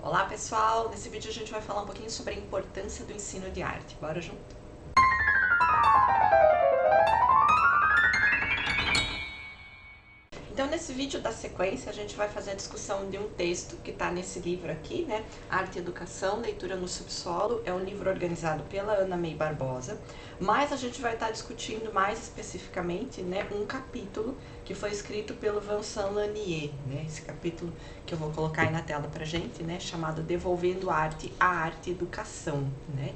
Olá pessoal, nesse vídeo a gente vai falar um pouquinho sobre a importância do ensino de arte. Bora junto? Então nesse vídeo da sequência a gente vai fazer a discussão de um texto que está nesse livro aqui, né? Arte e Educação, Leitura no Subsolo. É um livro organizado pela Ana May Barbosa, mas a gente vai estar discutindo mais especificamente, né, um capítulo que foi escrito pelo Vincent Lanier, né? Esse capítulo que eu vou colocar aí na tela pra gente, né? Chamado Devolvendo Arte, a Arte e Educação, né?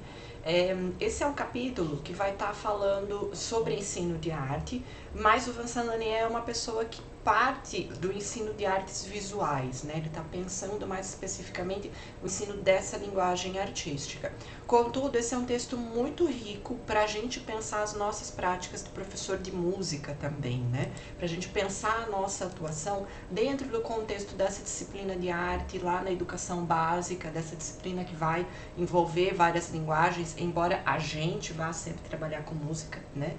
Esse é um capítulo que vai estar falando sobre ensino de arte, mas o Vincent Lanier é uma pessoa que parte do ensino de artes visuais, né? Ele está pensando mais especificamente o ensino dessa linguagem artística. Contudo, esse é um texto muito rico para a gente pensar as nossas práticas do professor de música também, né? Para a gente pensar a nossa atuação dentro do contexto dessa disciplina de arte, lá na educação básica, dessa disciplina que vai envolver várias linguagens, embora a gente vá sempre trabalhar com música, né?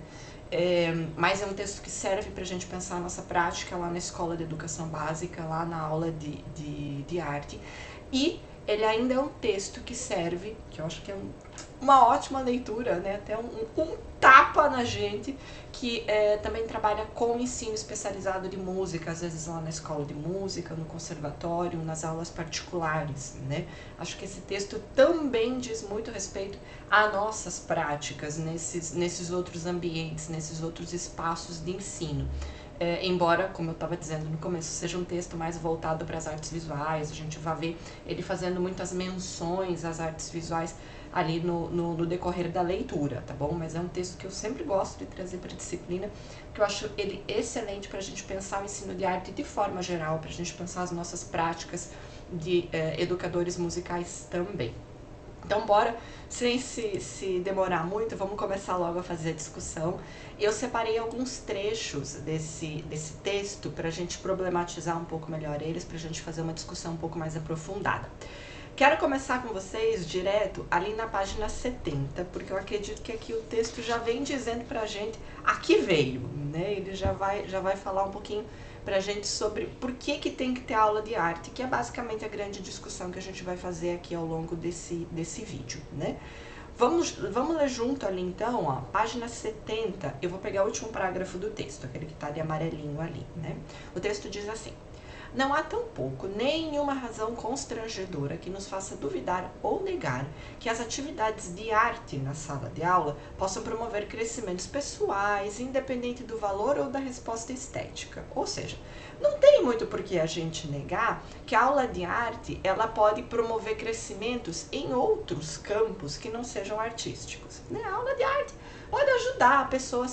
Mas é um texto que serve para a gente pensar a nossa prática lá na escola de educação básica, lá na aula de arte. E ele ainda é um texto que serve, que eu acho que é uma ótima leitura, né? Até um tapa na gente que também trabalha com ensino especializado de música, às vezes lá na escola de música, no conservatório, nas aulas particulares, né? Acho que esse texto também diz muito respeito a nossas práticas nesses outros ambientes, nesses outros espaços de ensino. Embora, como eu estava dizendo no começo, seja um texto mais voltado para as artes visuais, a gente vai ver ele fazendo muitas menções às artes visuais ali no decorrer da leitura, tá bom? Mas é um texto que eu sempre gosto de trazer para a disciplina, porque eu acho ele excelente para a gente pensar o ensino de arte de forma geral, para a gente pensar as nossas práticas de educadores musicais também. Então, bora, sem se demorar muito, vamos começar logo a fazer a discussão. Eu separei alguns trechos desse texto para a gente problematizar um pouco melhor eles, para a gente fazer uma discussão um pouco mais aprofundada. Quero começar com vocês direto ali na página 70, porque eu acredito que aqui o texto já vem dizendo pra gente a que veio, né? Ele já vai falar um pouquinho pra gente sobre por que tem que ter aula de arte, que é basicamente a grande discussão que a gente vai fazer aqui ao longo desse vídeo, né? Vamos ler junto ali então, ó, página 70, eu vou pegar o último parágrafo do texto, aquele que tá de amarelinho ali, né? O texto diz assim: não há tampouco nenhuma razão constrangedora que nos faça duvidar ou negar que as atividades de arte na sala de aula possam promover crescimentos pessoais, independente do valor ou da resposta estética. Ou seja, não tem muito por que a gente negar que a aula de arte ela pode promover crescimentos em outros campos que não sejam artísticos, né? A aula de arte pode ajudar a pessoa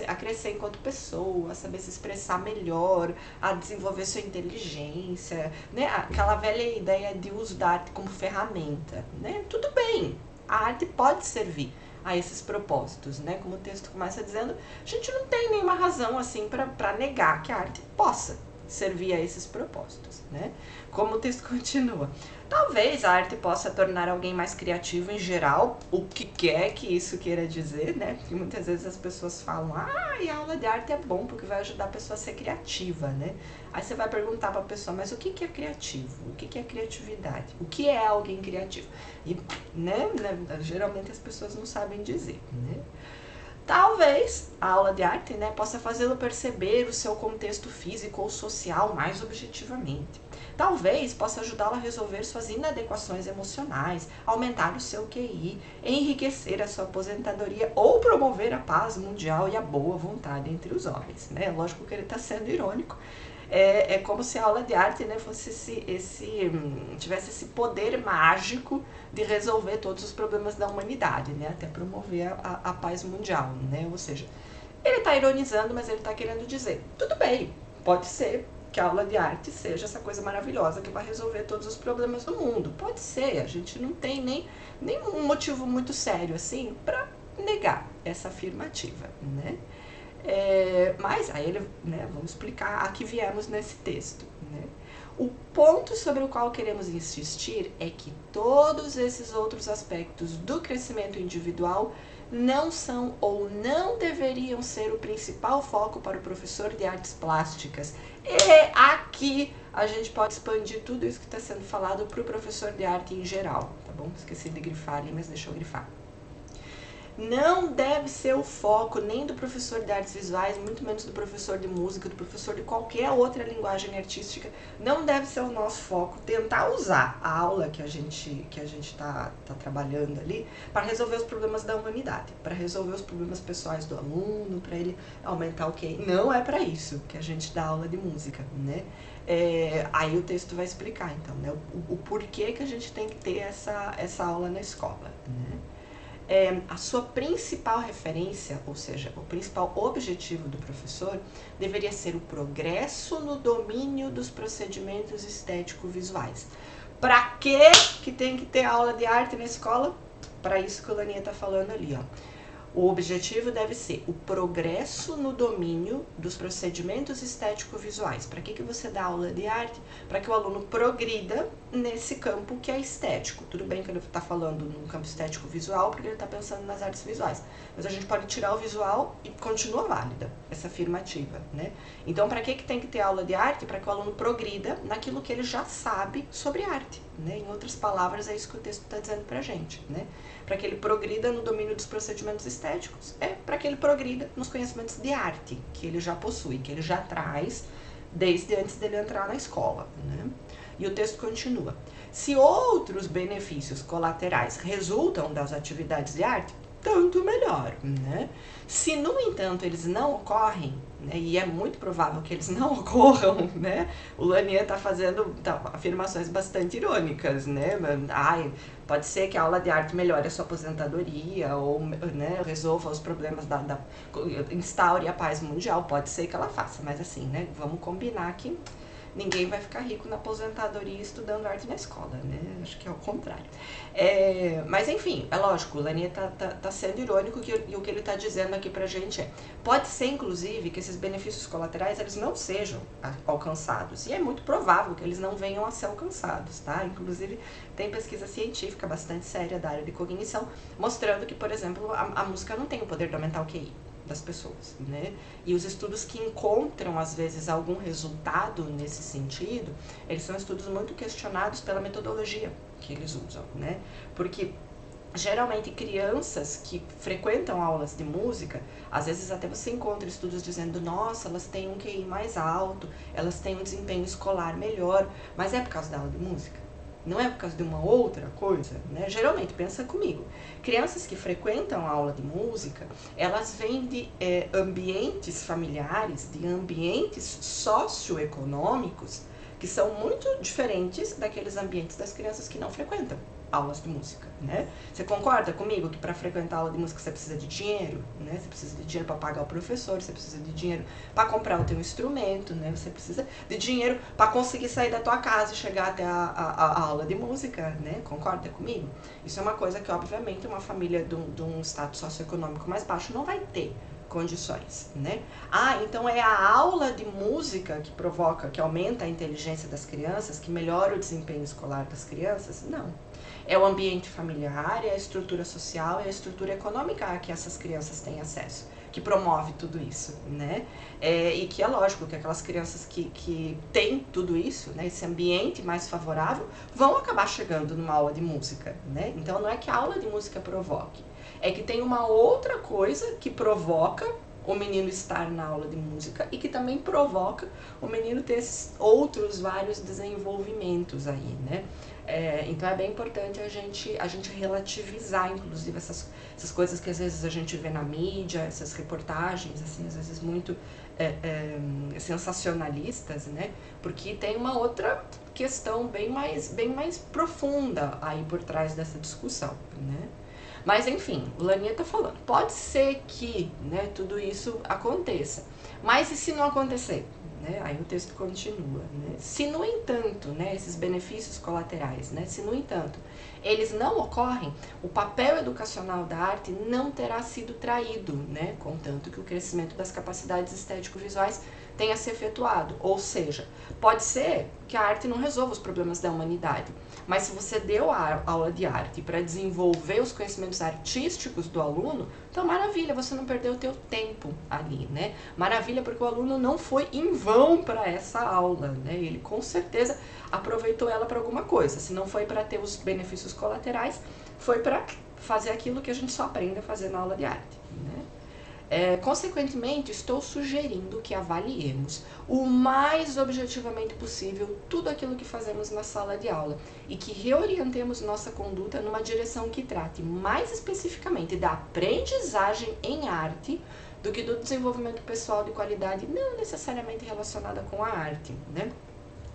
a crescer enquanto pessoa, a saber se expressar melhor, a desenvolver sua inteligência, né? Aquela velha ideia de uso da arte como ferramenta, né? Tudo bem, a arte pode servir a esses propósitos, né? Como o texto começa dizendo, a gente não tem nenhuma razão assim para negar que a arte possa servir a esses propósitos, né? Como o texto continua. Talvez a arte possa tornar alguém mais criativo em geral, o que quer que isso queira dizer, né? Porque muitas vezes as pessoas falam, e a aula de arte é bom porque vai ajudar a pessoa a ser criativa, né? Aí você vai perguntar para a pessoa, mas o que é criativo? O que é criatividade? O que é alguém criativo? E, né, geralmente as pessoas não sabem dizer, né? Talvez a aula de arte, né, possa fazê-lo perceber o seu contexto físico ou social mais objetivamente. Talvez possa ajudá-lo a resolver suas inadequações emocionais, aumentar o seu QI, enriquecer a sua aposentadoria ou promover a paz mundial e a boa vontade entre os homens, né? Lógico que ele está sendo irônico. É como se a aula de arte, né, fosse tivesse esse poder mágico de resolver todos os problemas da humanidade, né, até promover a paz mundial, né? Ou seja, ele está ironizando, mas ele está querendo dizer, tudo bem, pode ser que a aula de arte seja essa coisa maravilhosa que vai resolver todos os problemas do mundo. Pode ser, a gente não tem nenhum motivo muito sério assim para negar essa afirmativa, né? Mas aí ele, né, vamos explicar a que viemos nesse texto, né? O ponto sobre o qual queremos insistir é que todos esses outros aspectos do crescimento individual não são ou não deveriam ser o principal foco para o professor de artes plásticas. E aqui a gente pode expandir tudo isso que está sendo falado para o professor de arte em geral, tá bom? Esqueci de grifar ali, mas deixa eu grifar. Não deve ser o foco nem do professor de artes visuais, muito menos do professor de música, do professor de qualquer outra linguagem artística. Não deve ser o nosso foco tentar usar a aula que a gente tá trabalhando ali para resolver os problemas da humanidade, para resolver os problemas pessoais do aluno, para ele aumentar o QI. Não é para isso que a gente dá aula de música, né? Aí o texto vai explicar, então, né, o porquê que a gente tem que ter essa aula na escola, né? A sua principal referência, ou seja, o principal objetivo do professor, deveria ser o progresso no domínio dos procedimentos estético-visuais. Para que tem que ter aula de arte na escola? Para isso que o Laninha está falando ali, ó. O objetivo deve ser o progresso no domínio dos procedimentos estético-visuais. Para que você dá aula de arte? Para que o aluno progrida nesse campo que é estético. Tudo bem que ele está falando no campo estético-visual, porque ele está pensando nas artes visuais. Mas a gente pode tirar o visual e continua válida essa afirmativa, né? Então, para que tem que ter aula de arte? Para que o aluno progrida naquilo que ele já sabe sobre arte, né? Em outras palavras, é isso que o texto está dizendo para a gente, né? Para que ele progrida no domínio dos procedimentos estéticos, para que ele progrida nos conhecimentos de arte que ele já possui, que ele já traz desde antes dele entrar na escola, né? E o texto continua. Se outros benefícios colaterais resultam das atividades de arte, tanto melhor, né? Se, no entanto, eles não ocorrem, né, e é muito provável que eles não ocorram, né? O Lanier está fazendo afirmações bastante irônicas, né? Ai, pode ser que a aula de arte melhore a sua aposentadoria ou, né, resolva os problemas instaure a paz mundial. Pode ser que ela faça, mas assim, né? Vamos combinar que ninguém vai ficar rico na aposentadoria estudando arte na escola, né? Acho que é o contrário. Mas enfim, é lógico, o Lanier tá sendo irônico e o que ele está dizendo aqui pra gente pode ser inclusive que esses benefícios colaterais eles não sejam alcançados, e é muito provável que eles não venham a ser alcançados, tá? Inclusive tem pesquisa científica bastante séria da área de cognição mostrando que, por exemplo, a música não tem o poder de aumentar o QI das pessoas, né? E os estudos que encontram, às vezes, algum resultado nesse sentido, eles são estudos muito questionados pela metodologia que eles usam, né? Porque, geralmente, crianças que frequentam aulas de música, às vezes até você encontra estudos dizendo, nossa, elas têm um QI mais alto, elas têm um desempenho escolar melhor, mas é por causa da aula de música? Não é por causa de uma outra coisa, né? Geralmente, pensa comigo, crianças que frequentam a aula de música, elas vêm de ambientes familiares, de ambientes socioeconômicos, que são muito diferentes daqueles ambientes das crianças que não frequentam aulas de música, né? Você concorda comigo que para frequentar aula de música você precisa de dinheiro, né? Você precisa de dinheiro para pagar o professor, você precisa de dinheiro para comprar o teu instrumento, né? Você precisa de dinheiro para conseguir sair da tua casa e chegar até a aula de música, né? Concorda comigo? Isso é uma coisa que, obviamente, uma família de um status socioeconômico mais baixo não vai ter condições, né? Então é a aula de música que provoca, que aumenta a inteligência das crianças, que melhora o desempenho escolar das crianças? Não. É o ambiente familiar, é a estrutura social, é a estrutura econômica a que essas crianças têm acesso, que promove tudo isso, né? E que é lógico que aquelas crianças que têm tudo isso, né, esse ambiente mais favorável, vão acabar chegando numa aula de música, né? Então não é que a aula de música provoque, é que tem uma outra coisa que provoca o menino estar na aula de música e que também provoca o menino ter esses outros vários desenvolvimentos aí, né? Então é bem importante a gente relativizar, inclusive, essas coisas que às vezes a gente vê na mídia, essas reportagens, assim, às vezes muito sensacionalistas, né? Porque tem uma outra questão bem mais profunda aí por trás dessa discussão, né? Mas enfim, o Lanier tá falando, pode ser que, né, tudo isso aconteça, mas e se não acontecer? Né? Aí o texto continua, né? Se no entanto, né, esses benefícios colaterais, né, se no entanto eles não ocorrem, o papel educacional da arte não terá sido traído, né, contanto que o crescimento das capacidades estético-visuais tenha se efetuado. Ou seja, pode ser que a arte não resolva os problemas da humanidade, mas se você deu a aula de arte para desenvolver os conhecimentos artísticos do aluno, então maravilha, você não perdeu o teu tempo ali, né? Maravilha, porque o aluno não foi em vão para essa aula, né? Ele com certeza aproveitou ela para alguma coisa. Se não foi para ter os benefícios colaterais, foi para fazer aquilo que a gente só aprende a fazer na aula de arte, né? Consequentemente, estou sugerindo que avaliemos o mais objetivamente possível tudo aquilo que fazemos na sala de aula e que reorientemos nossa conduta numa direção que trate mais especificamente da aprendizagem em arte do que do desenvolvimento pessoal de qualidade não necessariamente relacionada com a arte, né?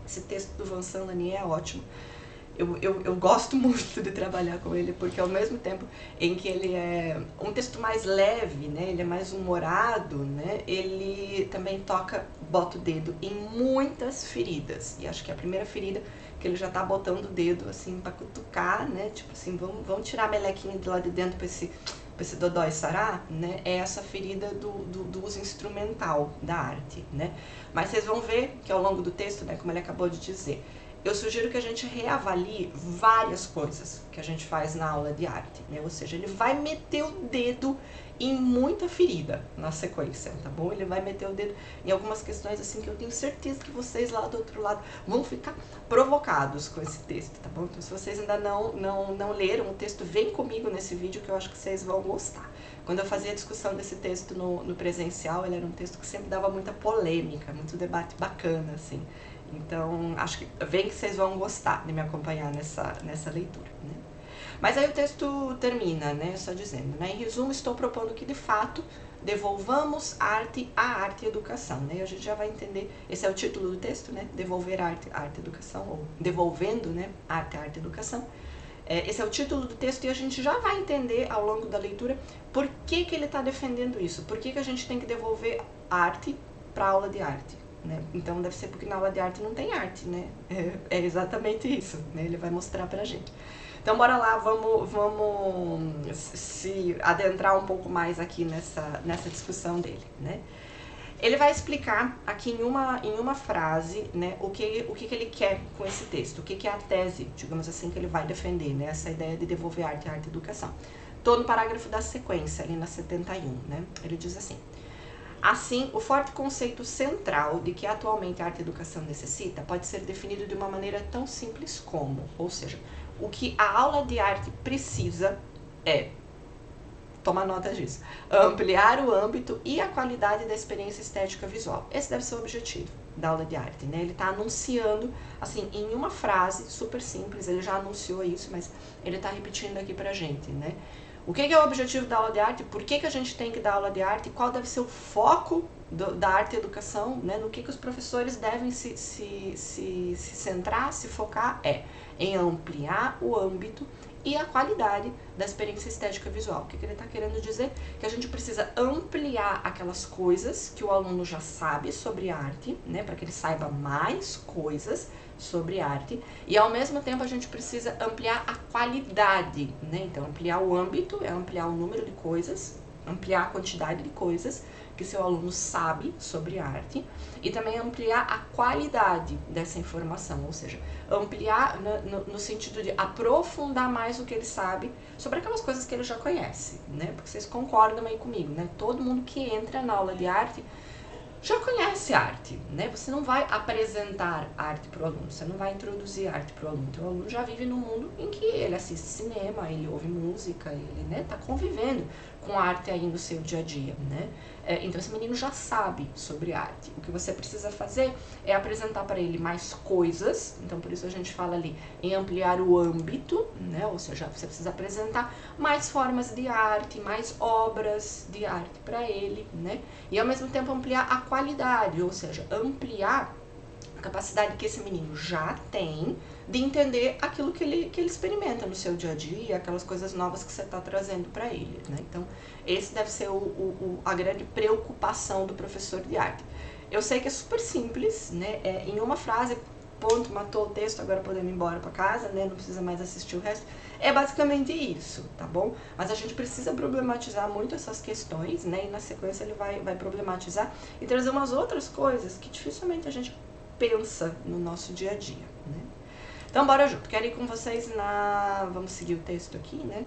Esse texto do Vincent Lanier é ótimo. Eu gosto muito de trabalhar com ele, porque ao mesmo tempo em que ele é um texto mais leve, né, ele é mais humorado, né, ele também bota o dedo em muitas feridas. E acho que a primeira ferida que ele já tá botando o dedo, assim, pra cutucar, né, tipo assim, vamos tirar a melequinha de lá de dentro pra esse dodói sarar, né, é essa ferida do uso instrumental da arte, né. Mas vocês vão ver que ao longo do texto, né, como ele acabou de dizer, eu sugiro que a gente reavalie várias coisas que a gente faz na aula de arte, né? Ou seja, ele vai meter o dedo em muita ferida na sequência, tá bom? Ele vai meter o dedo em algumas questões assim que eu tenho certeza que vocês lá do outro lado vão ficar provocados com esse texto, tá bom? Então se vocês ainda não leram o texto, vem comigo nesse vídeo que eu acho que vocês vão gostar. Quando eu fazia a discussão desse texto no presencial, ele era um texto que sempre dava muita polêmica, muito debate bacana, assim. Então, acho que vem que vocês vão gostar de me acompanhar nessa leitura, né? Mas aí o texto termina, né, só dizendo, né, em resumo, estou propondo que, de fato, devolvamos arte à arte e educação, né? A gente já vai entender, esse é o título do texto, né, devolver arte e educação, ou devolvendo, né, arte e educação. Esse é o título do texto e a gente já vai entender ao longo da leitura por que ele está defendendo isso, por que a gente tem que devolver arte para a aula de arte. Né? Então deve ser porque na aula de arte não tem arte, né? É exatamente isso, né? Ele vai mostrar pra gente. Então bora lá, vamos se adentrar um pouco mais aqui nessa discussão dele, né? Ele vai explicar aqui em uma frase, né, o que ele quer com esse texto, o que é a tese, digamos assim, que ele vai defender, né? Essa ideia de devolver arte e educação. Tô no parágrafo da sequência, ali na 71, né? Ele diz assim: assim, o forte conceito central de que atualmente a arte e educação necessita pode ser definido de uma maneira tão simples como, ou seja, o que a aula de arte precisa é, toma nota disso, ampliar o âmbito e a qualidade da experiência estética visual. Esse deve ser o objetivo da aula de arte, né? Ele está anunciando, assim, em uma frase super simples, ele já anunciou isso, mas ele está repetindo aqui pra gente, né? O que é o objetivo da aula de arte? Por que a gente tem que dar aula de arte? Qual deve ser o foco da arte e educação? Né? No que os professores devem se centrar, se focar? Em ampliar o âmbito e a qualidade da experiência estética visual. O que ele está querendo dizer? Que a gente precisa ampliar aquelas coisas que o aluno já sabe sobre arte, né? Para que ele saiba mais coisas sobre arte, e ao mesmo tempo a gente precisa ampliar a qualidade, né? Então ampliar o âmbito é ampliar o número de coisas, ampliar a quantidade de coisas que seu aluno sabe sobre arte, e também ampliar a qualidade dessa informação, ou seja, ampliar no sentido de aprofundar mais o que ele sabe sobre aquelas coisas que ele já conhece, né? Porque vocês concordam aí comigo, né? Todo mundo que entra na aula de arte já conhece arte, né? Você não vai apresentar arte para o aluno, você não vai introduzir arte para o aluno. Então, o aluno já vive num mundo em que ele assiste cinema, ele ouve música, ele, né, tá convivendo com arte aí no seu dia a dia, né? Então, esse menino já sabe sobre arte. O que você precisa fazer é apresentar para ele mais coisas. Então, por isso a gente fala ali em ampliar o âmbito, né? Ou seja, você precisa apresentar mais formas de arte, mais obras de arte para ele, né? E ao mesmo tempo ampliar a qualidade, ou seja, ampliar a capacidade que esse menino já tem de entender aquilo que ele experimenta no seu dia a dia, aquelas coisas novas que você está trazendo para ele, né? Então, esse deve ser a grande preocupação do professor de arte. Eu sei que é super simples, né? Em uma frase ponto, matou o texto, agora podemos ir embora para casa, né? Não precisa mais assistir o resto. É basicamente isso, tá bom? Mas a gente precisa problematizar muito essas questões, né? E na sequência ele vai problematizar e trazer umas outras coisas que dificilmente a gente pensa no nosso dia a dia, né? Então bora junto, quero ir com vocês na... Vamos seguir o texto aqui, né?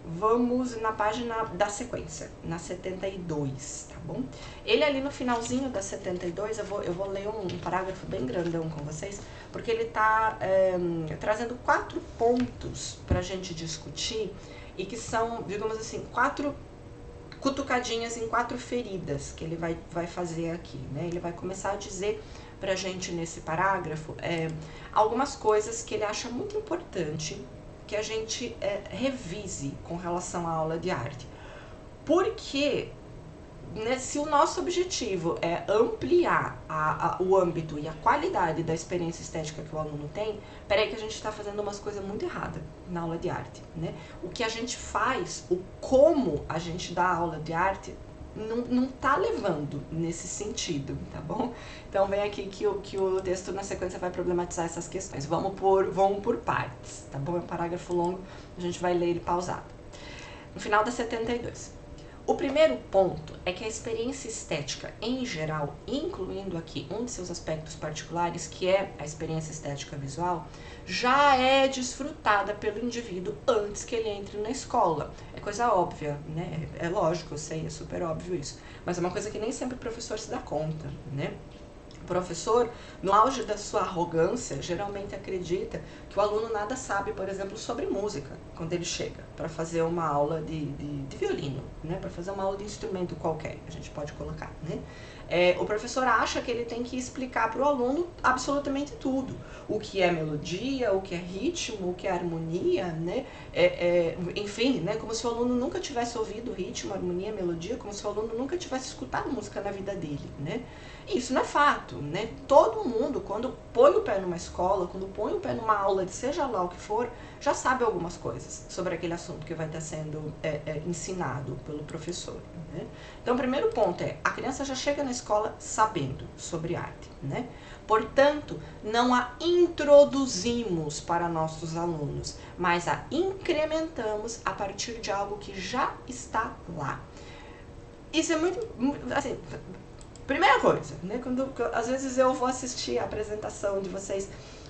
Vamos na página da sequência, na 72, tá bom? Ele ali no finalzinho da 72, eu vou ler um parágrafo bem grandão com vocês, porque ele tá trazendo 4 pontos pra gente discutir e que são, digamos assim, 4 cutucadinhas em 4 feridas que ele vai fazer aqui, né? Ele vai começar a dizer pra gente nesse parágrafo algumas coisas que ele acha muito importante que a gente revise com relação à aula de arte. Porque, né, se o nosso objetivo é ampliar o âmbito e a qualidade da experiência estética que o aluno tem, peraí que a gente está fazendo umas coisas muito erradas na aula de arte, né? O que a gente faz, o como a gente dá aula de arte, não tá levando nesse sentido, tá bom? Então vem aqui que o texto na sequência vai problematizar essas questões. Vamos por partes, tá bom? É um parágrafo longo, a gente vai ler ele pausado. No final da 72. O primeiro ponto é que a experiência estética em geral, incluindo aqui um de seus aspectos particulares, que é a experiência estética visual, já é desfrutada pelo indivíduo antes que ele entre na escola. É coisa óbvia, né? É lógico, eu sei, é super óbvio isso. Mas é uma coisa que nem sempre o professor se dá conta, né? O professor, no auge da sua arrogância, geralmente acredita que o aluno nada sabe, por exemplo, sobre música, quando ele chega para fazer uma aula de violino, né? Para fazer uma aula de instrumento qualquer, a gente pode colocar, né? O professor acha que ele tem que explicar para o aluno absolutamente tudo. O que é melodia, o que é ritmo, o que é harmonia, né? Enfim, né? Como se o aluno nunca tivesse ouvido ritmo, harmonia, melodia, como se o aluno nunca tivesse escutado música na vida dele, né? Isso não é fato, né? Todo mundo, quando põe o pé numa escola, quando põe o pé numa aula de seja lá o que for, já sabe algumas coisas sobre aquele assunto que vai estar sendo ensinado pelo professor, né? Então, o primeiro ponto é, a criança já chega na escola sabendo sobre arte, né? Portanto, não a introduzimos para nossos alunos, mas a incrementamos a partir de algo que já está lá. Isso é muito, assim, primeira coisa, né? Quando às vezes eu vou assistir a apresentação de vocês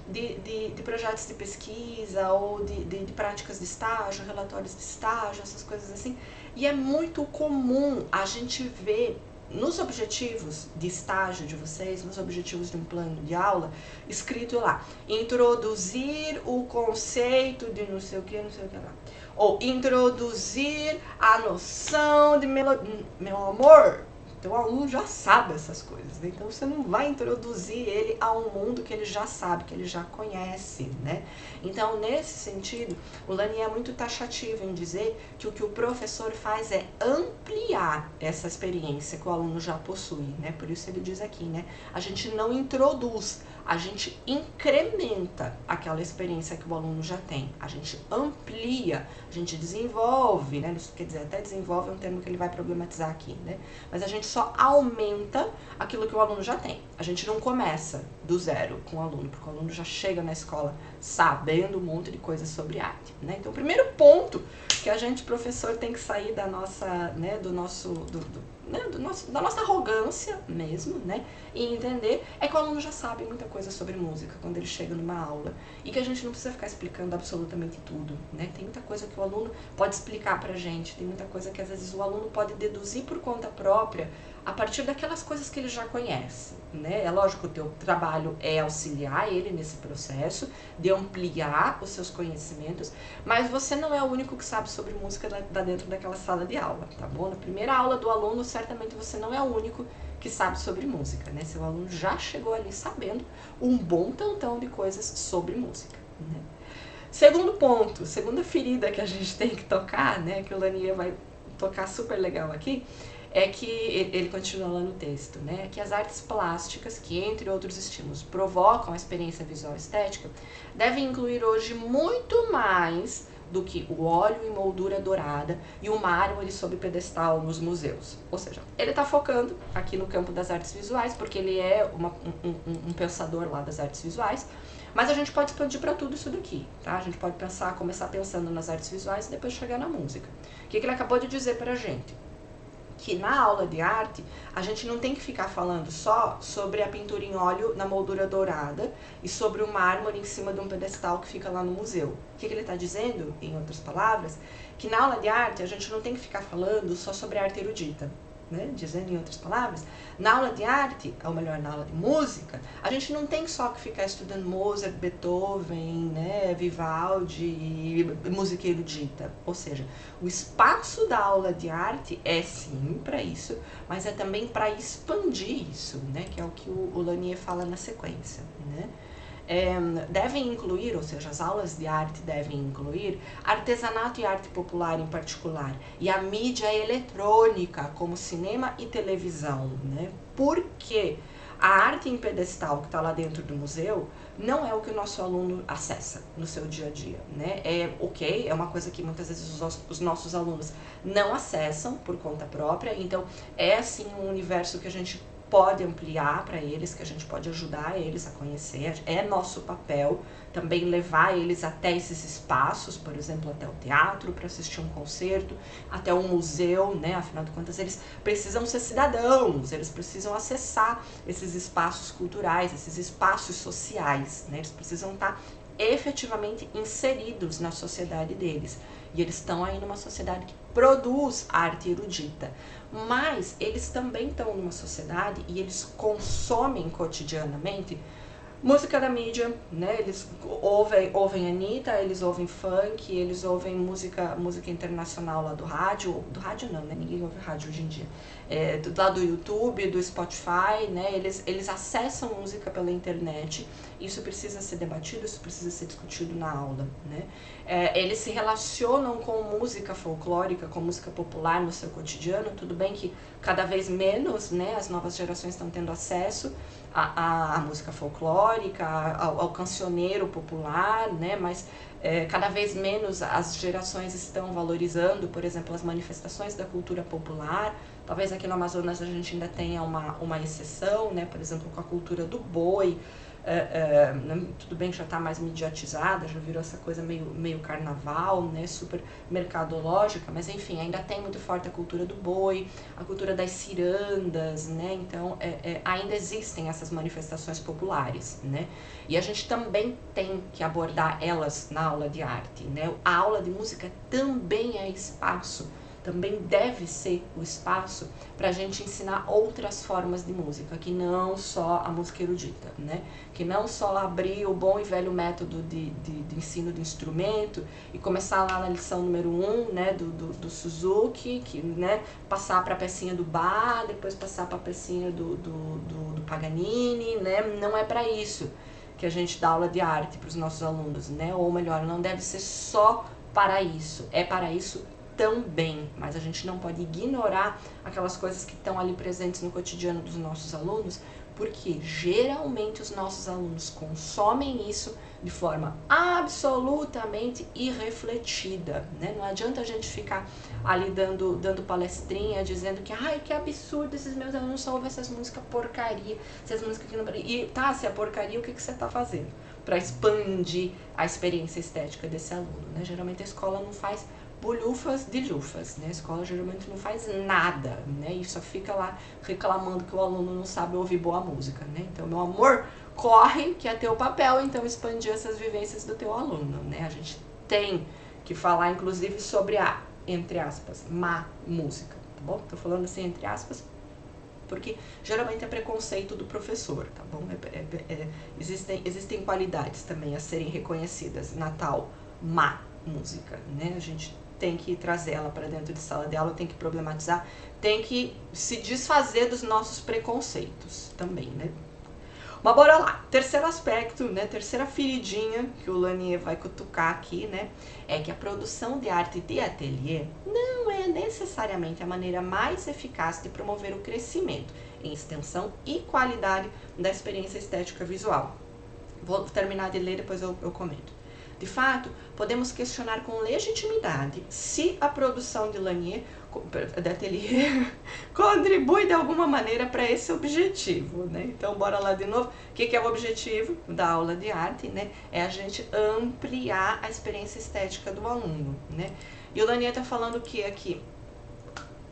de projetos de pesquisa ou de práticas de estágio, relatórios de estágio, essas coisas assim, e é muito comum a gente ver nos objetivos de estágio de vocês, nos objetivos de um plano de aula, escrito lá, introduzir o conceito de não sei o que lá. Ou introduzir a noção de melodia. Meu amor, então o aluno já sabe essas coisas, né? Então você não vai introduzir ele a um mundo que ele já sabe, que ele já conhece, né? Então, nesse sentido, o Lanier é muito taxativo em dizer que o professor faz é ampliar essa experiência que o aluno já possui, né? Por isso ele diz aqui, né? A gente não introduz, a gente incrementa aquela experiência que o aluno já tem. A gente amplia, a gente desenvolve, né? Isso quer dizer, até desenvolve é um termo que ele vai problematizar aqui, né? Mas a gente só aumenta aquilo que o aluno já tem. A gente não começa do zero com o aluno, porque o aluno já chega na escola sabendo um monte de coisas sobre arte, né? Então, o primeiro ponto que a gente, professor, tem que sair da nossa, né, da nossa arrogância mesmo, né, e entender é que o aluno já sabe muita coisa sobre música quando ele chega numa aula e que a gente não precisa ficar explicando absolutamente tudo, né? Tem muita coisa que o aluno pode explicar pra gente, tem muita coisa que às vezes o aluno pode deduzir por conta própria a partir daquelas coisas que ele já conhece, né? É lógico que o teu trabalho é auxiliar ele nesse processo de ampliar os seus conhecimentos, mas você não é o único que sabe sobre música dentro daquela sala de aula, tá bom? Na primeira aula do aluno, certamente você não é o único que sabe sobre música, né? Seu aluno já chegou ali sabendo um bom tantão de coisas sobre música, né? Segundo ponto, segunda ferida que a gente tem que tocar, né? Que o Lanier vai tocar super legal aqui, é que, ele continua lá no texto, né, que as artes plásticas, que entre outros estímulos provocam a experiência visual estética, devem incluir hoje muito mais do que o óleo em moldura dourada e o mármore sob pedestal nos museus. Ou seja, ele está focando aqui no campo das artes visuais, porque ele é um pensador lá das artes visuais, mas a gente pode expandir para tudo isso daqui, tá? A gente pode começar pensando nas artes visuais e depois chegar na música. O que ele acabou de dizer para a gente? Que na aula de arte, a gente não tem que ficar falando só sobre a pintura em óleo na moldura dourada e sobre o mármore em cima de um pedestal que fica lá no museu. O que ele está dizendo, em outras palavras, que na aula de arte a gente não tem que ficar falando só sobre a arte erudita. Né? Dizendo em outras palavras, na aula de arte, ou melhor, na aula de música, a gente não tem só que ficar estudando Mozart, Beethoven, né, Vivaldi e música erudita. Ou seja, o espaço da aula de arte é sim para isso, mas é também para expandir isso, né, que é o que o Lanier fala na sequência, né? Devem incluir, ou seja, as aulas de arte devem incluir artesanato e arte popular em particular, e a mídia eletrônica, como cinema e televisão, né? Porque a arte em pedestal que está lá dentro do museu não é o que o nosso aluno acessa no seu dia a dia, né? É uma coisa que muitas vezes os nossos alunos não acessam por conta própria, então é sim um universo que a gente pode ampliar para eles, que a gente pode ajudar eles a conhecer. É nosso papel também levar eles até esses espaços, por exemplo, até o teatro para assistir um concerto, até um museu, né? Afinal de contas, eles precisam ser cidadãos, eles precisam acessar esses espaços culturais, esses espaços sociais, né? Eles precisam estar efetivamente inseridos na sociedade deles. E eles estão aí numa sociedade que produz arte erudita. Mas eles também estão numa sociedade e eles consomem cotidianamente música da mídia, né? Eles ouvem Anitta, eles ouvem funk, eles ouvem música internacional lá do rádio não, né? Ninguém ouve rádio hoje em dia. Lá do YouTube, do Spotify, né? Eles acessam música pela internet. Isso precisa ser debatido, isso precisa ser discutido na aula, né? Eles se relacionam com música folclórica, com música popular no seu cotidiano. Tudo bem que cada vez menos, né, as novas gerações estão tendo acesso à música folclórica, ao cancioneiro popular, né, mas cada vez menos as gerações estão valorizando, por exemplo, as manifestações da cultura popular. Talvez aqui no Amazonas a gente ainda tenha uma exceção, né, por exemplo, com a cultura do boi. Tudo bem que já está mais mediatizada, já virou essa coisa meio carnaval, né, super mercadológica, mas enfim, ainda tem muito forte a cultura do boi, a cultura das cirandas, né, então ainda existem essas manifestações populares, né, e a gente também tem que abordar elas na aula de arte, né, a aula de música também é espaço, também deve ser o espaço para a gente ensinar outras formas de música, que não só a música erudita, né? Que não só abrir o bom e velho método de ensino de instrumento e começar lá na lição número 1, né, do Suzuki, que, né, passar para a pecinha do Bach, depois passar para a pecinha do Paganini, né? Não é para isso que a gente dá aula de arte para os nossos alunos, né? Ou melhor, não deve ser só para isso, é para isso também, mas a gente não pode ignorar aquelas coisas que estão ali presentes no cotidiano dos nossos alunos, porque geralmente os nossos alunos consomem isso de forma absolutamente irrefletida, né? Não adianta a gente ficar ali dando palestrinha, dizendo que ai, que absurdo, esses meus alunos só ouvem essas músicas porcaria, essas músicas que não... E tá, se é porcaria, o que você tá fazendo para expandir a experiência estética desse aluno, né? Geralmente a escola não faz bolhufas de lufas, né? A escola geralmente não faz nada, né? E só fica lá reclamando que o aluno não sabe ouvir boa música, né? Então, meu amor, corre, que é teu papel, então, expandir essas vivências do teu aluno, né? A gente tem que falar, inclusive, sobre a, entre aspas, má música, tá bom? Tô falando assim, entre aspas, porque geralmente é preconceito do professor, tá bom? Existem qualidades também a serem reconhecidas na tal má música, né? A gente tem que trazer ela para dentro de sala de aula, tem que problematizar, tem que se desfazer dos nossos preconceitos também, né? Mas bora lá, terceiro aspecto, né, terceira feridinha que o Lanier vai cutucar aqui, né, é que a produção de arte de ateliê não é necessariamente a maneira mais eficaz de promover o crescimento em extensão e qualidade da experiência estética visual. Vou terminar de ler, depois eu comento. De fato, podemos questionar com legitimidade se a produção de Lanier, de Atelier, contribui de alguma maneira para esse objetivo, né? Então, bora lá de novo. O que é o objetivo da aula de arte, né? É a gente ampliar a experiência estética do aluno, né? E o Lanier está falando o que aqui?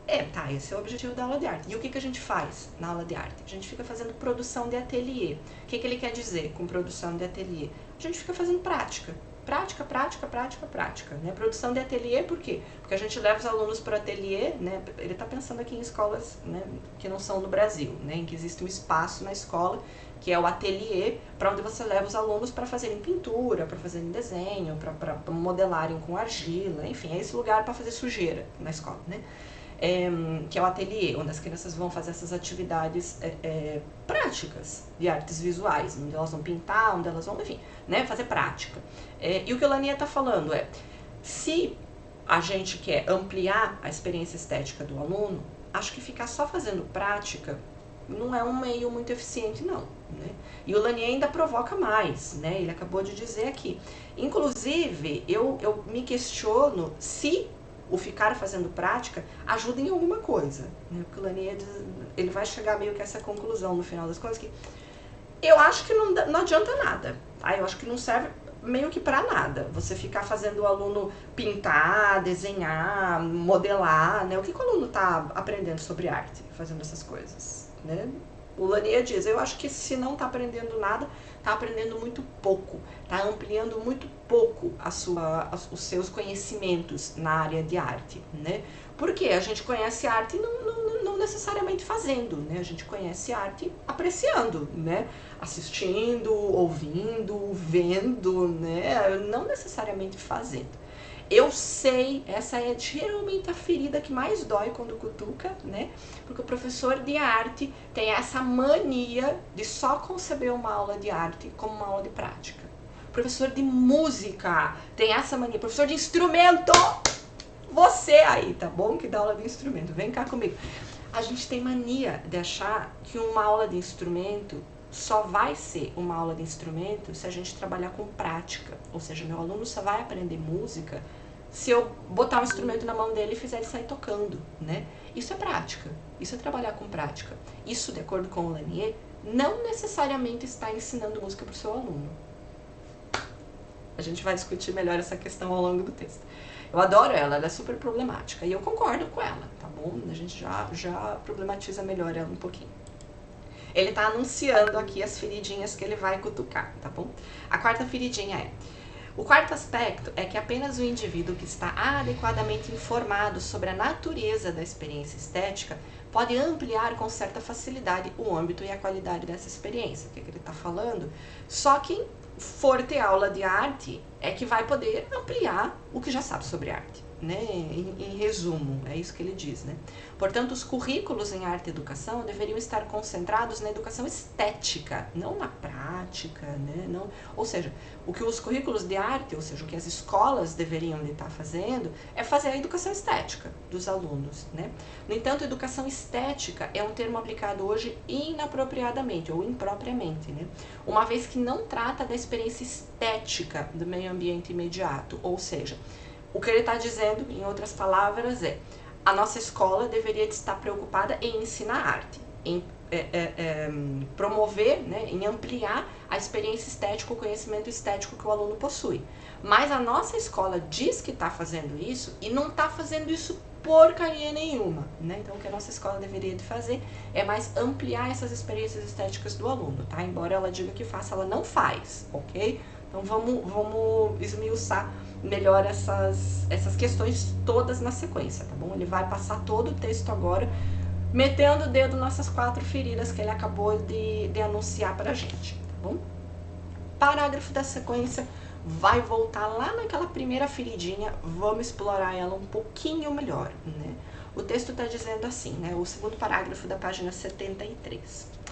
Esse é o objetivo da aula de arte. E o que a gente faz na aula de arte? A gente fica fazendo produção de ateliê. O que ele quer dizer com produção de ateliê? A gente fica fazendo prática. Prática, prática, prática, prática. Né? Produção de ateliê, por quê? Porque a gente leva os alunos para o ateliê, né? Ele está pensando aqui em escolas, né, que não são no Brasil, né, em que existe um espaço na escola, que é o ateliê, para onde você leva os alunos para fazerem pintura, para fazerem desenho, para modelarem com argila, enfim, é esse lugar para fazer sujeira na escola, né? Que é o ateliê, onde as crianças vão fazer essas atividades práticas de artes visuais, onde elas vão pintar, onde elas vão, enfim, né, fazer prática. E o que o Lanier está falando se a gente quer ampliar a experiência estética do aluno, acho que ficar só fazendo prática não é um meio muito eficiente, não, né? E o Lanier ainda provoca mais, né? Ele acabou de dizer aqui. Inclusive, eu me questiono se o ficar fazendo prática ajuda em alguma coisa, né? Porque o Lanier ele vai chegar meio que a essa conclusão no final das contas, que eu acho que não adianta nada, tá? Eu acho que não serve meio que para nada você ficar fazendo o aluno pintar, desenhar, modelar, né? O que o aluno tá aprendendo sobre arte fazendo essas coisas, né? O Lanier diz, eu acho que se não tá aprendendo nada, tá aprendendo muito pouco, tá ampliando muito pouco os seus conhecimentos na área de arte, né? Porque a gente conhece arte não necessariamente fazendo, né? A gente conhece arte apreciando, né? Assistindo, ouvindo, vendo, né? Não necessariamente fazendo. Eu sei, essa é geralmente a ferida que mais dói quando cutuca, né? Porque o professor de arte tem essa mania de só conceber uma aula de arte como uma aula de prática. O professor de música tem essa mania. O professor de instrumento, você aí, tá bom? Que dá aula de instrumento, vem cá comigo. A gente tem mania de achar que uma aula de instrumento só vai ser uma aula de instrumento se a gente trabalhar com prática. Ou seja, meu aluno só vai aprender música se eu botar um instrumento na mão dele e fizer ele sair tocando, né? Isso é prática, isso é trabalhar com prática. Isso, de acordo com o Lanier, não necessariamente está ensinando música para o seu aluno. A gente vai discutir melhor essa questão ao longo do texto. Eu adoro ela é super problemática e eu concordo com ela, tá bom? A gente já problematiza melhor ela um pouquinho. Ele está anunciando aqui as feridinhas que ele vai cutucar, tá bom? A quarta feridinha o quarto aspecto é que apenas o indivíduo que está adequadamente informado sobre a natureza da experiência estética pode ampliar com certa facilidade o âmbito e a qualidade dessa experiência. O que ele está falando? Só quem for ter aula de arte é que vai poder ampliar o que já sabe sobre arte, né? Em resumo, é isso que ele diz, né? Portanto, os currículos em arte e educação deveriam estar concentrados na educação estética, não na prática, né? Não, ou seja, o que os currículos de arte, ou seja, o que as escolas deveriam estar fazendo é fazer a educação estética dos alunos, né? No entanto, educação estética é um termo aplicado hoje inapropriadamente ou impropriamente, né? Uma vez que não trata da experiência estética do meio ambiente imediato, ou seja, o que ele está dizendo, em outras palavras, a nossa escola deveria estar preocupada em ensinar arte, em promover, né, em ampliar a experiência estética, o conhecimento estético que o aluno possui. Mas a nossa escola diz que está fazendo isso e não está fazendo isso porcaria nenhuma, né? Então, o que a nossa escola deveria de fazer é mais ampliar essas experiências estéticas do aluno, tá? Embora ela diga que faça, ela não faz, ok? Então, vamos esmiuçar melhor essas questões todas na sequência, tá bom? Ele vai passar todo o texto agora, metendo o dedo nessas 4 feridas que ele acabou de anunciar pra gente, tá bom? Parágrafo da sequência vai voltar lá naquela primeira feridinha, vamos explorar ela um pouquinho melhor, né? O texto está dizendo assim, né? O segundo parágrafo da página 73.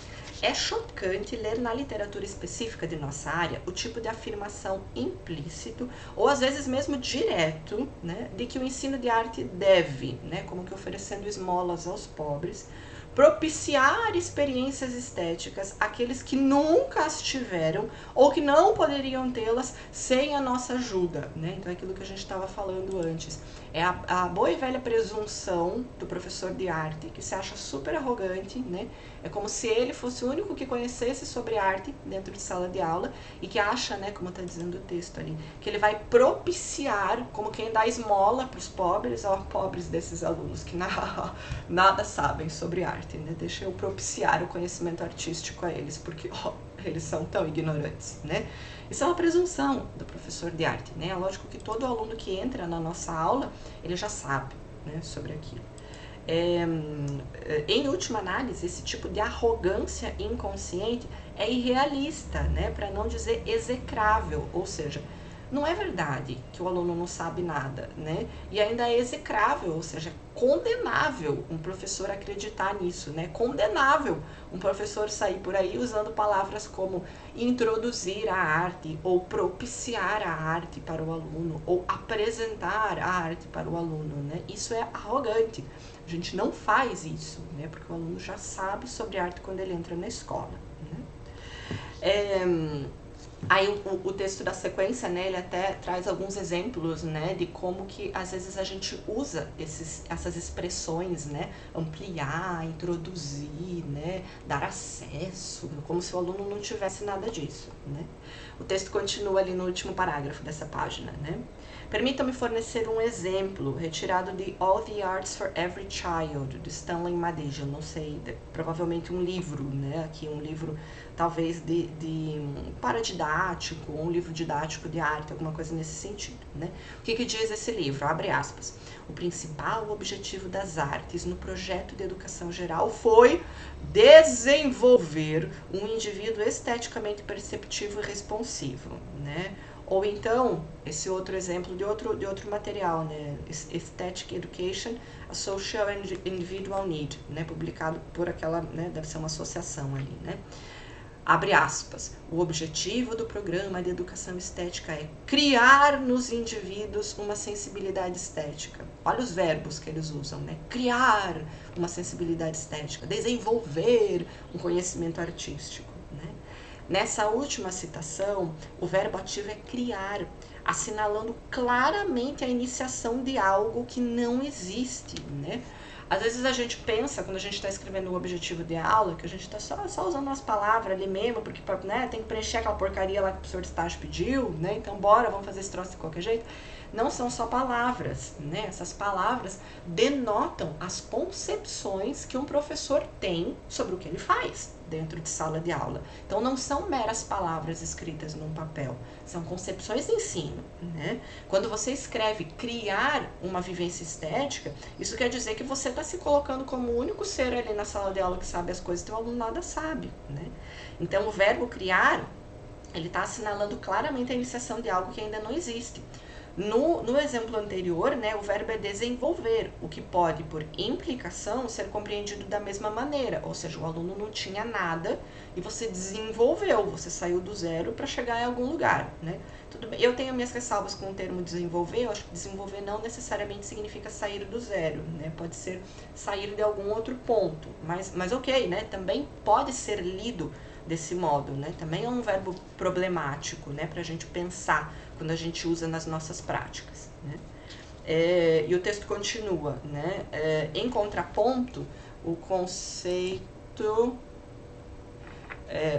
É chocante ler na literatura específica de nossa área o tipo de afirmação implícito, ou às vezes mesmo direto, né, de que o ensino de arte deve, né, como que oferecendo esmolas aos pobres, propiciar experiências estéticas àqueles que nunca as tiveram ou que não poderiam tê-las sem a nossa ajuda, né? Então é aquilo que a gente estava falando antes. É a boa e velha presunção do professor de arte, que se acha super arrogante, né? É como se ele fosse o único que conhecesse sobre arte dentro de sala de aula e que acha, né, como está dizendo o texto ali, que ele vai propiciar, como quem dá esmola para os pobres, ó, pobres desses alunos que nada sabem sobre arte, né? Deixa eu propiciar o conhecimento artístico a eles, porque ó, eles são tão ignorantes, né? Isso é uma presunção do professor de arte, né? É lógico que todo aluno que entra na nossa aula, ele já sabe, né, sobre aquilo. Em última análise, esse tipo de arrogância inconsciente é irrealista, né, para não dizer execrável, ou seja, não é verdade que o aluno não sabe nada, né? E ainda é execrável, ou seja, condenável um professor acreditar nisso, né? Condenável um professor sair por aí usando palavras como introduzir a arte, ou propiciar a arte para o aluno, ou apresentar a arte para o aluno, né? Isso é arrogante. A gente não faz isso, né? Porque o aluno já sabe sobre arte quando ele entra na escola, né? Aí o texto da sequência, né, ele até traz alguns exemplos, né, de como que às vezes a gente usa essas expressões, né, ampliar, introduzir, né, dar acesso, como se o aluno não tivesse nada disso, né. O texto continua ali no último parágrafo dessa página, né. Permita-me fornecer um exemplo retirado de All the Arts for Every Child, de Stanley Madej, não sei, provavelmente um livro, né, aqui um livro talvez de paradidático, um livro didático de arte, alguma coisa nesse sentido, né? O que diz esse livro? Abre aspas. O principal objetivo das artes no projeto de educação geral foi desenvolver um indivíduo esteticamente perceptivo e responsivo, né? Ou então, esse outro exemplo de outro material, né? Aesthetic Education, a Social and Individual Need, né? Publicado por aquela, né? Deve ser uma associação ali, né? Abre aspas, o objetivo do programa de educação estética é criar nos indivíduos uma sensibilidade estética. Olha os verbos que eles usam, né? Criar uma sensibilidade estética, desenvolver um conhecimento artístico, né? Nessa última citação, o verbo ativo é criar, assinalando claramente a iniciação de algo que não existe, né? Às vezes a gente pensa, quando a gente está escrevendo o objetivo de aula, que a gente está só usando umas palavras ali mesmo, porque, né, tem que preencher aquela porcaria lá que o professor de estágio pediu, né? Então bora, vamos fazer esse troço de qualquer jeito. Não são só palavras, né? Essas palavras denotam as concepções que um professor tem sobre o que ele faz dentro de sala de aula. Então não são meras palavras escritas num papel, são concepções de ensino, né? Quando você escreve criar uma vivência estética, isso quer dizer que você está se colocando como o único ser ali na sala de aula que sabe as coisas, que o aluno nada sabe, né? Então o verbo criar, ele está assinalando claramente a iniciação de algo que ainda não existe. No exemplo anterior, né, o verbo é desenvolver, o que pode, por implicação, ser compreendido da mesma maneira, ou seja, o aluno não tinha nada e você desenvolveu, você saiu do zero para chegar em algum lugar, né? Tudo bem, eu tenho minhas ressalvas com o termo desenvolver, eu acho que desenvolver não necessariamente significa sair do zero, né? Pode ser sair de algum outro ponto, mas ok, né? Também pode ser lido desse modo, né? Também é um verbo problemático, né, para a gente pensar quando a gente usa nas nossas práticas, né? E o texto continua, né? Em contraponto, o conceito...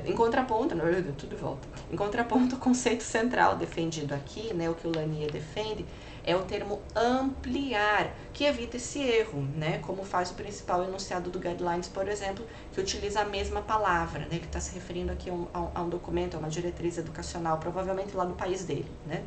em contraponto, não, tudo volta. Em contraponto, o conceito central defendido aqui, né, o que o Lanier defende, é o termo ampliar, que evita esse erro, né? Como faz o principal enunciado do Guidelines, por exemplo, que utiliza a mesma palavra, né? Ele está se referindo aqui a um documento, a uma diretriz educacional, provavelmente lá no país dele, né?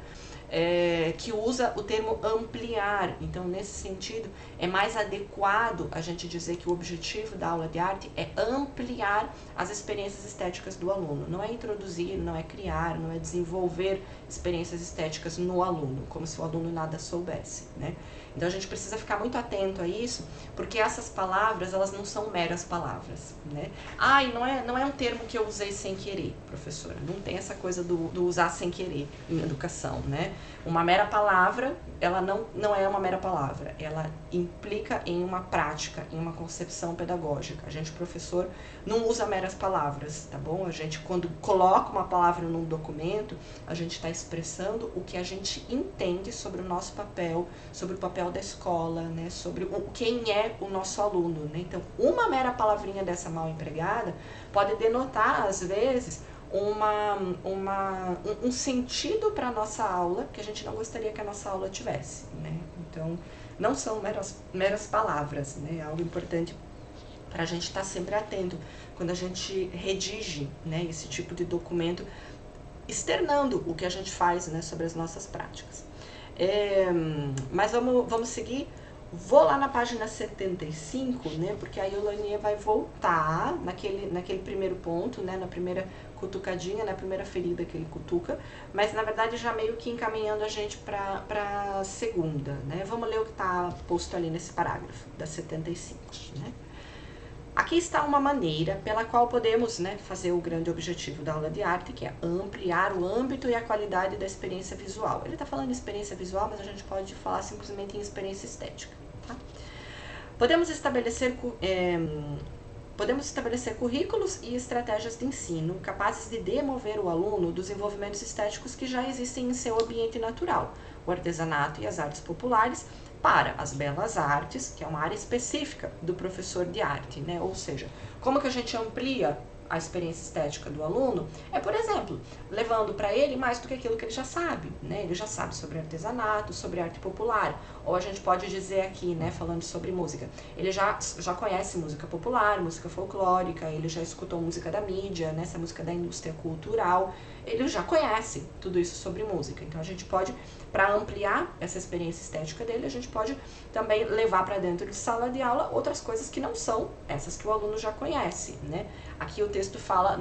Que usa o termo ampliar. Então, nesse sentido, é mais adequado a gente dizer que o objetivo da aula de arte é ampliar as experiências estéticas do aluno. Não é introduzir, não é criar, não é desenvolver experiências estéticas no aluno, como se o aluno nada soubesse, né? Então a gente precisa ficar muito atento a isso, porque essas palavras, elas não são meras palavras, né? E não é um termo que eu usei sem querer, professora. Não tem essa coisa do usar sem querer em educação, né? Uma mera palavra, ela não é uma mera palavra, ela implica em uma prática, em uma concepção pedagógica. A gente, professor, não usa meras palavras, tá bom? A gente, quando coloca uma palavra num documento, a gente está expressando o que a gente entende sobre o nosso papel, sobre o papel da escola, né? Sobre quem é o nosso aluno, né? Então, uma mera palavrinha dessa mal empregada pode denotar, às vezes, um sentido para a nossa aula que a gente não gostaria que a nossa aula tivesse, né? Então, não são meras palavras, né? É algo importante para a gente estar sempre atento quando a gente redige, né, esse tipo de documento, externando o que a gente faz, né, sobre as nossas práticas. Mas vamos seguir. Vou lá na página 75, né, porque aí o Lanier vai voltar naquele primeiro ponto, né, na primeira cutucadinha, na primeira ferida que ele cutuca, mas na verdade já meio que encaminhando a gente para a segunda, né. Vamos ler o que está posto ali nesse parágrafo da 75, né. Aqui está uma maneira pela qual podemos, né, fazer o grande objetivo da aula de arte, que é ampliar o âmbito e a qualidade da experiência visual. Ele está falando em experiência visual, mas a gente pode falar simplesmente em experiência estética. Tá? Podemos estabelecer currículos e estratégias de ensino capazes de demover o aluno dos envolvimentos estéticos que já existem em seu ambiente natural, o artesanato e as artes populares, para as belas artes, que é uma área específica do professor de arte, né? Ou seja, como que a gente amplia a experiência estética do aluno? É, por exemplo, levando para ele mais do que aquilo que ele já sabe, né? Ele já sabe sobre artesanato, sobre arte popular, ou a gente pode dizer aqui, né, falando sobre música, ele já conhece música popular, música folclórica, ele já escutou música da mídia, né, essa música da indústria cultural, ele já conhece tudo isso sobre música. Então a gente pode, para ampliar essa experiência estética dele, a gente pode também levar para dentro de sala de aula outras coisas que não são essas que o aluno já conhece, né? Aqui o texto fala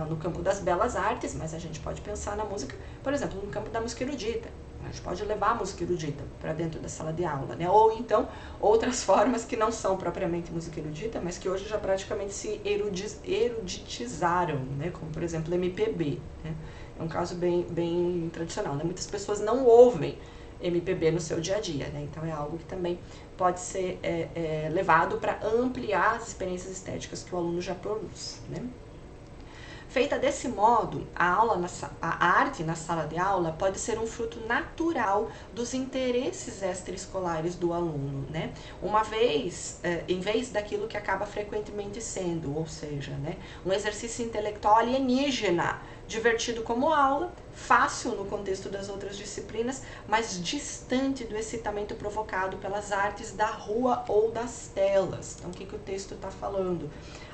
no campo das belas artes, mas a gente pode pensar na música, por exemplo, no campo da música erudita. A gente pode levar a música erudita para dentro da sala de aula, né? Ou então outras formas que não são propriamente música erudita, mas que hoje já praticamente se eruditizaram, né? Como por exemplo MPB, né? É um caso bem tradicional, né? Muitas pessoas não ouvem MPB no seu dia a dia, né? Então é algo que também pode ser levado para ampliar as experiências estéticas que o aluno já produz, né? Feita desse modo, a arte na sala de aula pode ser um fruto natural dos interesses extraescolares do aluno, né? Em vez daquilo que acaba frequentemente sendo, ou seja, né, um exercício intelectual alienígena, divertido como aula, fácil no contexto das outras disciplinas, mas distante do excitamento provocado pelas artes da rua ou das telas. Então, o que o texto está falando?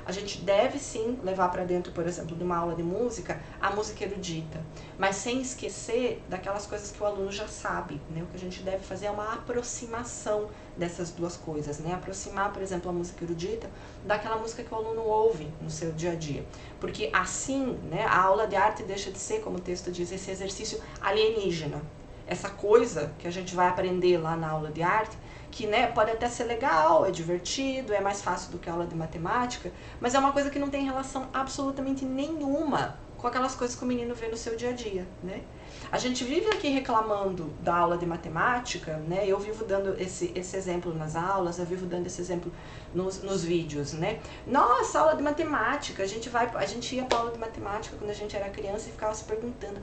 A gente deve sim levar para dentro, por exemplo, de uma aula de música, a música erudita, mas sem esquecer daquelas coisas que o aluno já sabe, né? O que a gente deve fazer é uma aproximação dessas duas coisas, né? Aproximar, por exemplo, a música erudita daquela música que o aluno ouve no seu dia a dia. Porque assim, né, a aula de arte deixa de ser, como o texto diz, esse exercício alienígena. Essa coisa que a gente vai aprender lá na aula de arte, que, né, pode até ser legal, é divertido, é mais fácil do que a aula de matemática, mas é uma coisa que não tem relação absolutamente nenhuma com aquelas coisas que o menino vê no seu dia a dia, né? A gente vive aqui reclamando da aula de matemática, né? Eu vivo dando esse exemplo nas aulas, eu vivo dando esse exemplo nos vídeos, né? Nossa, aula de matemática, a gente ia para aula de matemática quando a gente era criança e ficava se perguntando,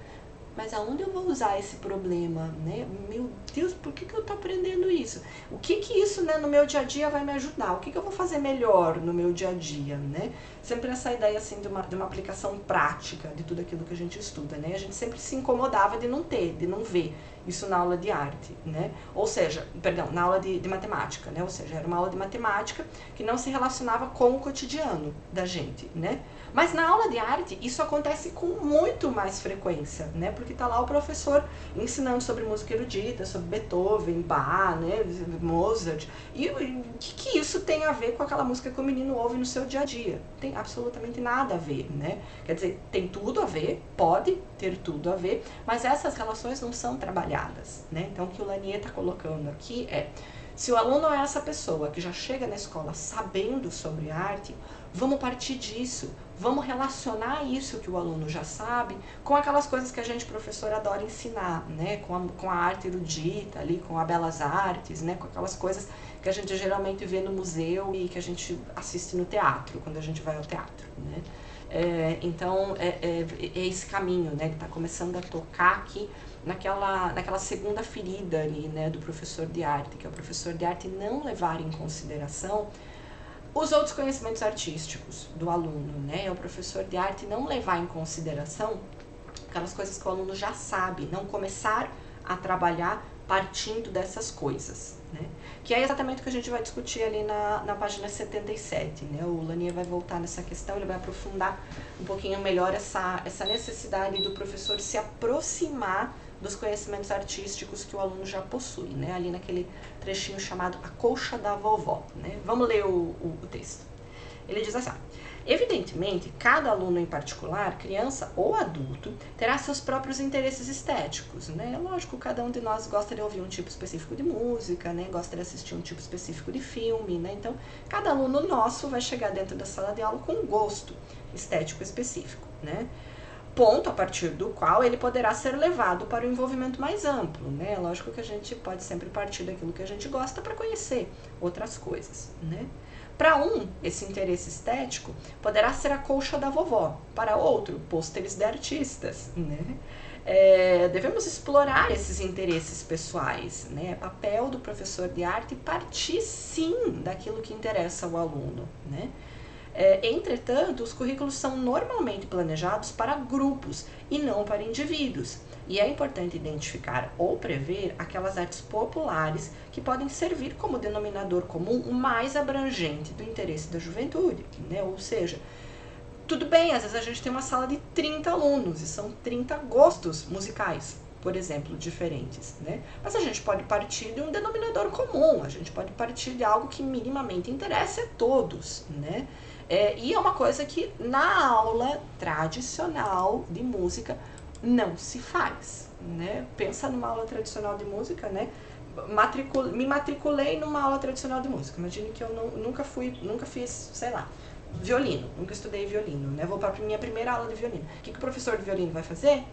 mas aonde eu vou usar esse problema, né? Meu Deus, por que eu tô aprendendo isso? O que isso, né, no meu dia a dia vai me ajudar? O que eu vou fazer melhor no meu dia a dia, né? Sempre essa ideia, assim, de uma aplicação prática de tudo aquilo que a gente estuda, né? A gente sempre se incomodava de não ver isso na aula de arte, né? Ou seja, perdão, na aula de matemática, né? Ou seja, era uma aula de matemática que não se relacionava com o cotidiano da gente, né? Mas na aula de arte, isso acontece com muito mais frequência, né? Porque tá lá o professor ensinando sobre música erudita, sobre Beethoven, Bach, né? Mozart. E o que isso tem a ver com aquela música que o menino ouve no seu dia a dia? Tem absolutamente nada a ver, né? Quer dizer, tem tudo a ver, pode ter tudo a ver, mas essas relações não são trabalhadas, né? Então, o que o Lanier tá colocando aqui é: Se o aluno é essa pessoa que já chega na escola sabendo sobre arte, vamos partir disso, vamos relacionar isso que o aluno já sabe com aquelas coisas que a gente, professor, adora ensinar, né? Com a arte erudita ali, com a belas artes, né? Com aquelas coisas que a gente geralmente vê no museu e que a gente assiste no teatro, quando a gente vai ao teatro, né? Então, é esse caminho, né? Ele está começando a tocar aqui naquela segunda ferida ali, né, do professor de arte, que é o professor de arte não levar em consideração os outros conhecimentos artísticos do aluno, né? É o professor de arte não levar em consideração aquelas coisas que o aluno já sabe, não começar a trabalhar partindo dessas coisas, né? Que é exatamente o que a gente vai discutir ali na página 77, né? O Lanier vai voltar nessa questão, ele vai aprofundar um pouquinho melhor essa necessidade do professor se aproximar dos conhecimentos artísticos que o aluno já possui, né? Ali naquele trechinho chamado A Colcha da Vovó, né? Vamos ler o texto. Ele diz assim, evidentemente, cada aluno em particular, criança ou adulto, terá seus próprios interesses estéticos, né? Lógico, cada um de nós gosta de ouvir um tipo específico de música, né? Gosta de assistir um tipo específico de filme, né? Então, cada aluno nosso vai chegar dentro da sala de aula com um gosto estético específico, né? Ponto a partir do qual ele poderá ser levado para o envolvimento mais amplo, né? Lógico que a gente pode sempre partir daquilo que a gente gosta para conhecer outras coisas, né? Para um, esse interesse estético poderá ser a colcha da vovó, para outro, pôsteres de artistas, né? Devemos explorar esses interesses pessoais, né? É papel do professor de arte partir sim daquilo que interessa ao aluno, né? Entretanto, os currículos são normalmente planejados para grupos e não para indivíduos. E é importante identificar ou prever aquelas artes populares que podem servir como denominador comum mais abrangente do interesse da juventude, né? Ou seja, tudo bem, às vezes a gente tem uma sala de 30 alunos e são 30 gostos musicais, por exemplo, diferentes, né? Mas a gente pode partir de um denominador comum, a gente pode partir de algo que minimamente interessa a todos, né? E é uma coisa que na aula tradicional de música não se faz, né? Pensa numa aula tradicional de música, né? Me matriculei numa aula tradicional de música. Imagine que eu nunca fiz, sei lá, violino, nunca estudei violino, né? Vou para a minha primeira aula de violino. O que o professor de violino vai fazer?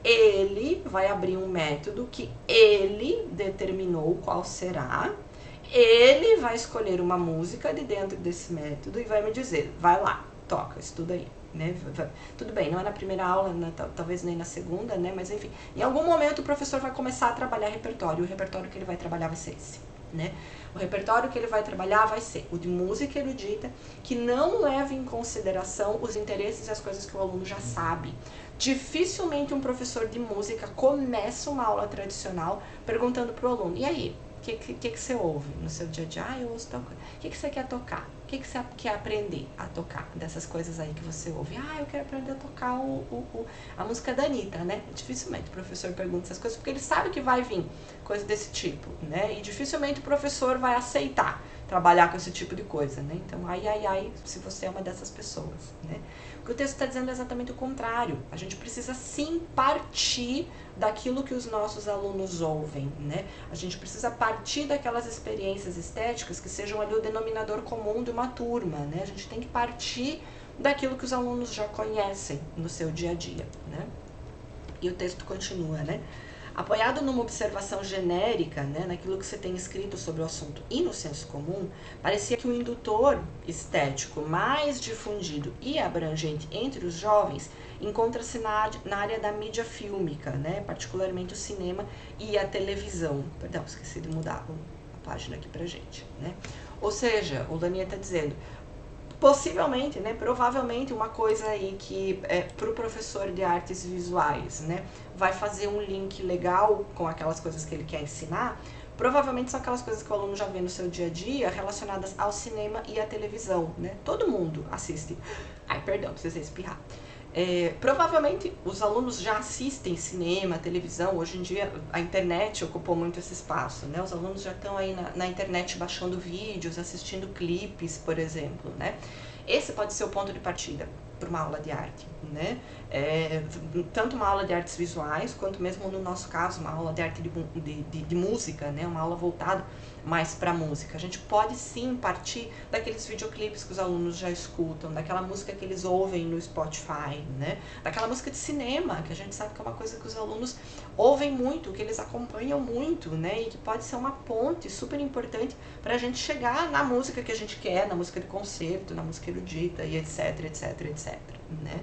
Ele vai abrir um método que ele determinou qual será. Ele vai escolher uma música de dentro desse método e vai me dizer, vai lá, toca, estuda aí, né? Tudo bem, não é na primeira aula, né? Talvez nem na segunda, né? Mas enfim, em algum momento o professor vai começar a trabalhar repertório, e o repertório que ele vai trabalhar vai ser esse, né? O repertório que ele vai trabalhar vai ser o de música erudita, que não leva em consideração os interesses e as coisas que o aluno já sabe. Dificilmente um professor de música começa uma aula tradicional perguntando para o aluno, e aí? O que você ouve no seu dia a dia? Eu ouço tal coisa. O que você quer tocar? O que você quer aprender a tocar dessas coisas aí que você ouve? Eu quero aprender a tocar a música da Anitta, né? Dificilmente o professor pergunta essas coisas, porque ele sabe que vai vir coisa desse tipo, né? E dificilmente o professor vai aceitar trabalhar com esse tipo de coisa, né? Então, se você é uma dessas pessoas, né? O que o texto está dizendo é exatamente o contrário. A gente precisa sim partir daquilo que os nossos alunos ouvem, né? A gente precisa partir daquelas experiências estéticas que sejam ali o denominador comum de uma turma, né? A gente tem que partir daquilo que os alunos já conhecem no seu dia a dia, né? E o texto continua, né? Apoiado numa observação genérica, né, naquilo que você tem escrito sobre o assunto e no senso comum, parecia que o indutor estético mais difundido e abrangente entre os jovens encontra-se na área da mídia fílmica, né, particularmente o cinema e a televisão. Perdão, esqueci de mudar a página aqui pra gente, né? Ou seja, o Lanier está dizendo, possivelmente, né, provavelmente uma coisa aí que para o professor de artes visuais, né, vai fazer um link legal com aquelas coisas que ele quer ensinar, provavelmente são aquelas coisas que o aluno já vê no seu dia a dia relacionadas ao cinema e à televisão, né? Todo mundo assiste. Perdão, precisei espirrar. Provavelmente os alunos já assistem cinema, televisão. Hoje em dia a internet ocupou muito esse espaço, né? Os alunos já estão aí na internet baixando vídeos, assistindo clipes, por exemplo, né? Esse pode ser o ponto de partida. para uma aula de arte, né? Tanto uma aula de artes visuais, quanto mesmo no nosso caso, uma aula de arte de música, né? Uma aula voltada mais para música. A gente pode sim partir daqueles videoclipes que os alunos já escutam, daquela música que eles ouvem no Spotify, né? Daquela música de cinema, que a gente sabe que é uma coisa que os alunos ouvem muito, que eles acompanham muito, né? E que pode ser uma ponte super importante para a gente chegar na música que a gente quer, na música de concerto, na música erudita e etc, etc, etc, né?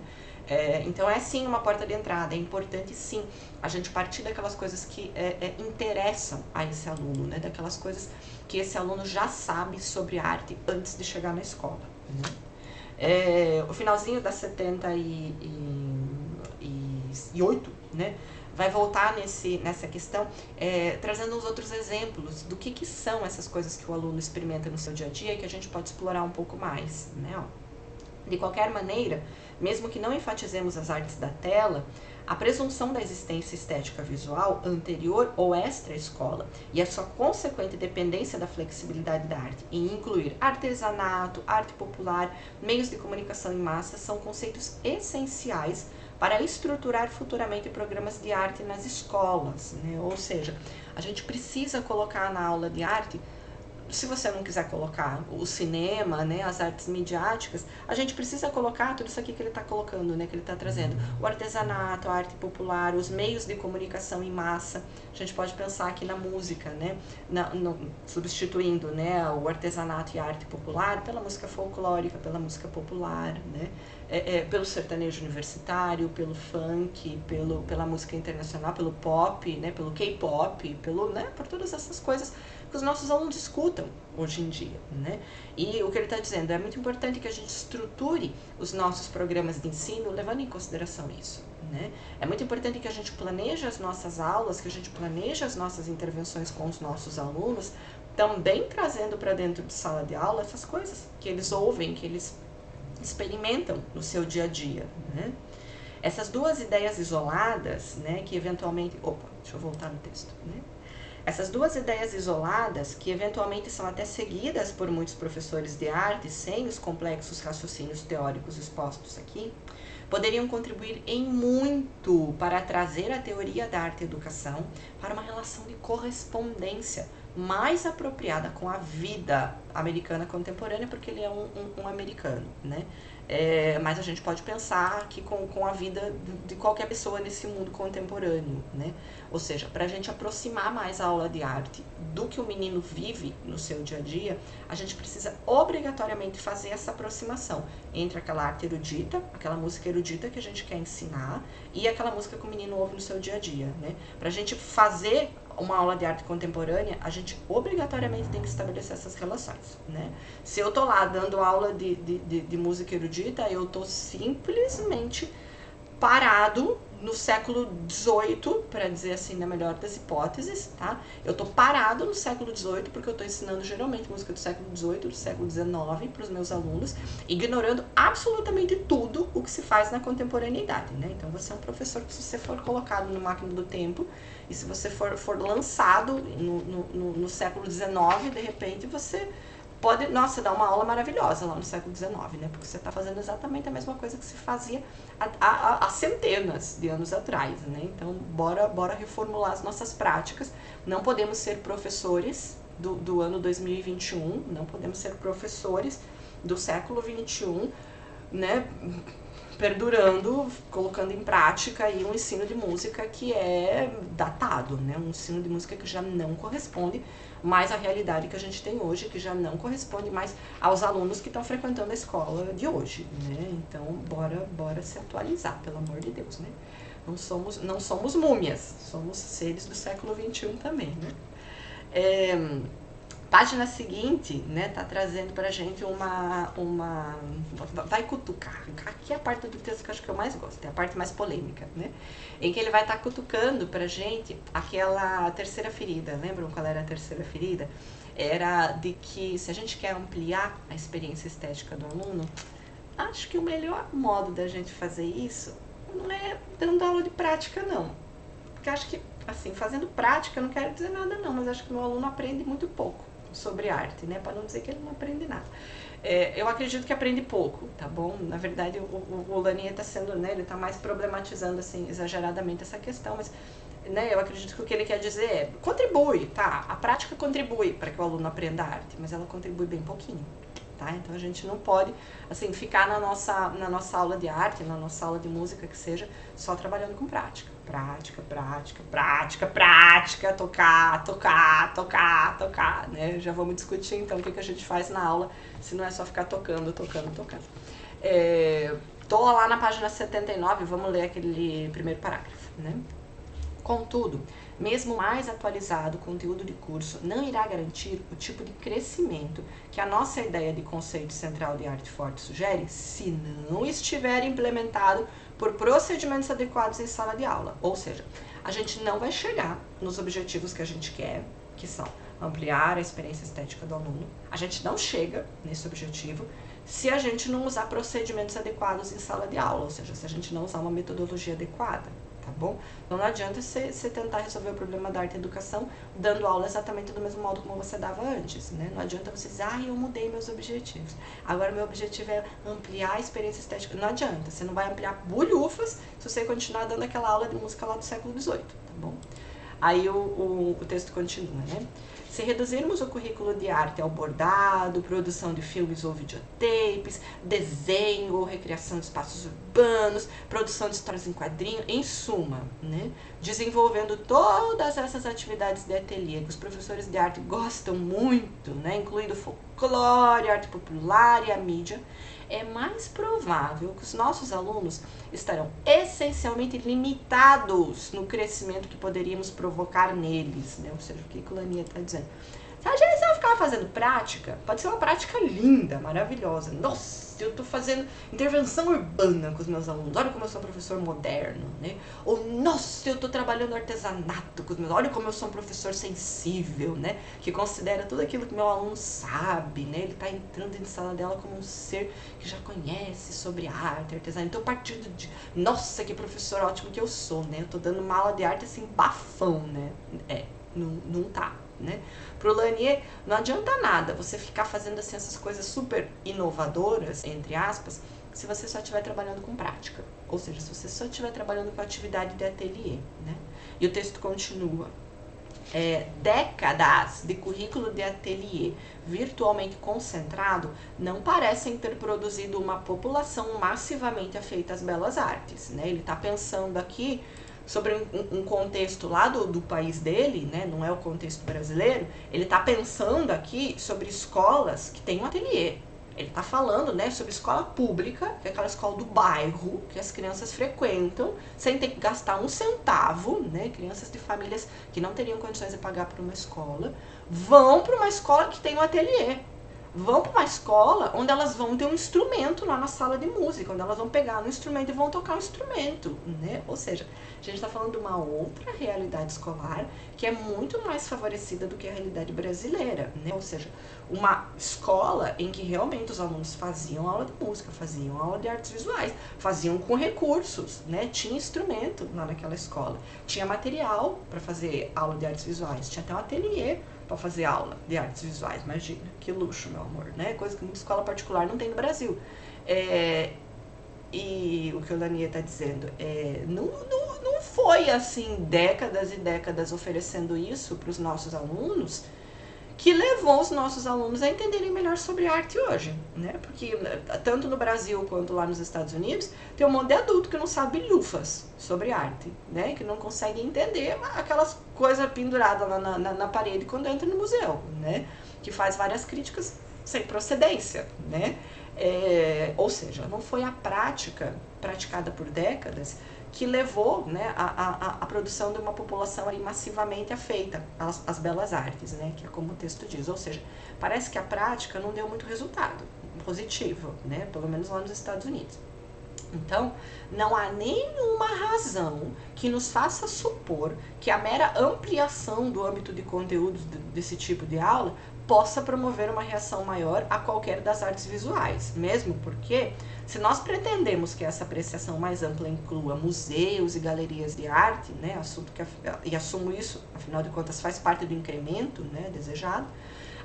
Então é sim uma porta de entrada, é importante sim a gente partir daquelas coisas que interessam a esse aluno, né? Daquelas coisas que esse aluno já sabe sobre arte antes de chegar na escola, né? O finalzinho da 78, né? Vai voltar nessa questão, trazendo uns outros exemplos do que são essas coisas que o aluno experimenta no seu dia a dia e que a gente pode explorar um pouco mais, né? De qualquer maneira, mesmo que não enfatizemos as artes da tela, a presunção da existência estética visual anterior ou extra-escola e a sua consequente dependência da flexibilidade da arte em incluir artesanato, arte popular, meios de comunicação em massa são conceitos essenciais para estruturar futuramente programas de arte nas escolas, né? Ou seja, a gente precisa colocar na aula de arte, se você não quiser colocar o cinema, né, as artes midiáticas, a gente precisa colocar tudo isso aqui que ele está colocando, né, que ele está trazendo. O artesanato, a arte popular, os meios de comunicação em massa. A gente pode pensar aqui na música, né, substituindo, né, o artesanato e a arte popular pela música folclórica, pela música popular, né, pelo sertanejo universitário, pelo funk, pela música internacional, pelo pop, né, pelo K-pop, né, por todas essas coisas que os nossos alunos escutam hoje em dia, né? E o que ele está dizendo, é muito importante que a gente estruture os nossos programas de ensino levando em consideração isso, né? É muito importante que a gente planeje as nossas aulas, que a gente planeje as nossas intervenções com os nossos alunos, também trazendo para dentro de sala de aula essas coisas que eles ouvem, que eles experimentam no seu dia a dia, né? Essas duas ideias isoladas, né, que eventualmente... Opa, deixa eu voltar no texto, né? Essas duas ideias isoladas, que eventualmente são até seguidas por muitos professores de arte, sem os complexos raciocínios teóricos expostos aqui, poderiam contribuir em muito para trazer a teoria da arte e educação para uma relação de correspondência mais apropriada com a vida americana contemporânea, porque ele é um americano, né? Mas a gente pode pensar aqui com a vida de qualquer pessoa nesse mundo contemporâneo, né? Ou seja, para a gente aproximar mais a aula de arte do que o menino vive no seu dia a dia, a gente precisa obrigatoriamente fazer essa aproximação entre aquela arte erudita, aquela música erudita que a gente quer ensinar, e aquela música que o menino ouve no seu dia a dia, né? Para a gente fazer uma aula de arte contemporânea, a gente obrigatoriamente tem que estabelecer essas relações, né? Se eu tô lá dando aula de música erudita, eu tô simplesmente parado no século XVIII, para dizer assim, na melhor das hipóteses, tá? Eu tô parado no século XVIII porque eu tô ensinando geralmente música do século XVIII, do século XIX para os meus alunos, ignorando absolutamente tudo o que se faz na contemporaneidade, né? Então você é um professor que, se você for colocado no máquina do tempo e se você for lançado no século XIX, de repente você pode, nossa, dar uma aula maravilhosa lá no século XIX, né? Porque você está fazendo exatamente a mesma coisa que se fazia há centenas de anos atrás, né? Então, bora reformular as nossas práticas. Não podemos ser professores do ano 2021, não podemos ser professores do século XXI, né? Perdurando, colocando em prática aí um ensino de música que é datado, né? Um ensino de música que já não corresponde mais à realidade que a gente tem hoje, que já não corresponde mais aos alunos que estão frequentando a escola de hoje, né? Então, bora se atualizar, pelo amor de Deus, né? Não somos múmias, somos seres do século XXI também, né? Página seguinte, né, tá trazendo pra gente vai cutucar. Aqui é a parte do texto que eu acho que eu mais gosto, é a parte mais polêmica, né? Em que ele vai estar cutucando pra gente aquela terceira ferida. Lembram qual era a terceira ferida? Era de que, se a gente quer ampliar a experiência estética do aluno, acho que o melhor modo da gente fazer isso não é dando aula de prática, não. Porque acho que, assim, fazendo prática, eu não quero dizer nada não, mas acho que o meu aluno aprende muito pouco sobre arte, né? Para não dizer que ele não aprende nada. Eu acredito que aprende pouco, tá bom? Na verdade, o Lanier está sendo, né? Ele está mais problematizando, assim, exageradamente essa questão, mas, né? Eu acredito que o que ele quer dizer é, contribui, tá? A prática contribui para que o aluno aprenda arte, mas ela contribui bem pouquinho. Tá? Então a gente não pode assim, ficar na nossa aula de arte, na nossa aula de música que seja, só trabalhando com prática. Prática, prática, prática, prática, tocar, tocar, tocar, tocar, né? Já vamos discutir então o que a gente faz na aula, se não é só ficar tocando, tocando, tocando. Tô lá na página 79, vamos ler aquele primeiro parágrafo, né? Contudo, mesmo mais atualizado o conteúdo de curso não irá garantir o tipo de crescimento que a nossa ideia de conceito central de arte forte sugere se não estiver implementado por procedimentos adequados em sala de aula. Ou seja, a gente não vai chegar nos objetivos que a gente quer, que são ampliar a experiência estética do aluno. A gente não chega nesse objetivo se a gente não usar procedimentos adequados em sala de aula, ou seja, se a gente não usar uma metodologia adequada. Tá bom? Então não adianta você tentar resolver o problema da arte e educação dando aula exatamente do mesmo modo como você dava antes, né? Não adianta você dizer, eu mudei meus objetivos. Agora meu objetivo é ampliar a experiência estética. Não adianta, você não vai ampliar bolhufas se você continuar dando aquela aula de música lá do século XVIII, tá bom? Aí o texto continua, né? Se reduzirmos o currículo de arte ao bordado, produção de filmes ou videotapes, desenho ou recriação de espaços urbanos, produção de histórias em quadrinho, em suma, né? Desenvolvendo todas essas atividades de ateliê que os professores de arte gostam muito, né? Incluindo folclore, arte popular e a mídia, é mais provável que os nossos alunos estarão essencialmente limitados no crescimento que poderíamos provocar neles, né? Ou seja, o que o Lanier está dizendo. Se a gente só ficar fazendo prática, pode ser uma prática linda, maravilhosa. Nossa, eu estou fazendo intervenção urbana com os meus alunos. Olha como eu sou um professor moderno, né? Ou, nossa, eu estou trabalhando artesanato com os meus alunos. Olha como eu sou um professor sensível, né? Que considera tudo aquilo que meu aluno sabe, né? Ele está entrando em sala dela como um ser que já conhece sobre arte, artesanato. Então, partindo de, nossa, que professor ótimo que eu sou, né? Eu estou dando uma aula de arte assim, bafão, né? Não tá. Né? Pro Lanier, não adianta nada você ficar fazendo assim, essas coisas super inovadoras, entre aspas, se você só estiver trabalhando com prática. Ou seja, se você só estiver trabalhando com atividade de ateliê. Né? E o texto continua. Décadas de currículo de ateliê virtualmente concentrado não parecem ter produzido uma população massivamente afeita às belas artes. Né? Ele está pensando aqui sobre um contexto lá do país dele, né, não é o contexto brasileiro, ele está pensando aqui sobre escolas que têm um ateliê. Ele está falando, né, sobre escola pública, que é aquela escola do bairro, que as crianças frequentam, sem ter que gastar um centavo, né, crianças de famílias que não teriam condições de pagar por uma escola, vão para uma escola que tem um ateliê. Vão para uma escola onde elas vão ter um instrumento lá na sala de música, onde elas vão pegar um instrumento e vão tocar um instrumento, né? Ou seja, a gente está falando de uma outra realidade escolar que é muito mais favorecida do que a realidade brasileira, né? Ou seja, uma escola em que realmente os alunos faziam aula de música, faziam aula de artes visuais, faziam com recursos, né? Tinha instrumento lá naquela escola, tinha material para fazer aula de artes visuais, tinha até um ateliê para fazer aula de artes visuais, imagina, que luxo, meu amor, né? Coisa que muita escola particular não tem no Brasil. E o que o Lanier está dizendo, não foi assim décadas e décadas oferecendo isso para os nossos alunos que levou os nossos alunos a entenderem melhor sobre arte hoje, né? Porque tanto no Brasil quanto lá nos Estados Unidos tem um monte de adulto que não sabe lufas sobre arte, né? Que não consegue entender aquelas coisas penduradas lá na parede quando entra no museu, né? Que faz várias críticas sem procedência, né? Ou seja, não foi a prática praticada por décadas que levou, né, a produção de uma população aí massivamente afeita às belas artes, né, que é como o texto diz. Ou seja, parece que a prática não deu muito resultado positivo, né, pelo menos lá nos Estados Unidos. Então, não há nenhuma razão que nos faça supor que a mera ampliação do âmbito de conteúdos desse tipo de aula possa promover uma reação maior a qualquer das artes visuais, mesmo porque, se nós pretendemos que essa apreciação mais ampla inclua museus e galerias de arte, né, e assumo isso, afinal de contas, faz parte do incremento, né, desejado,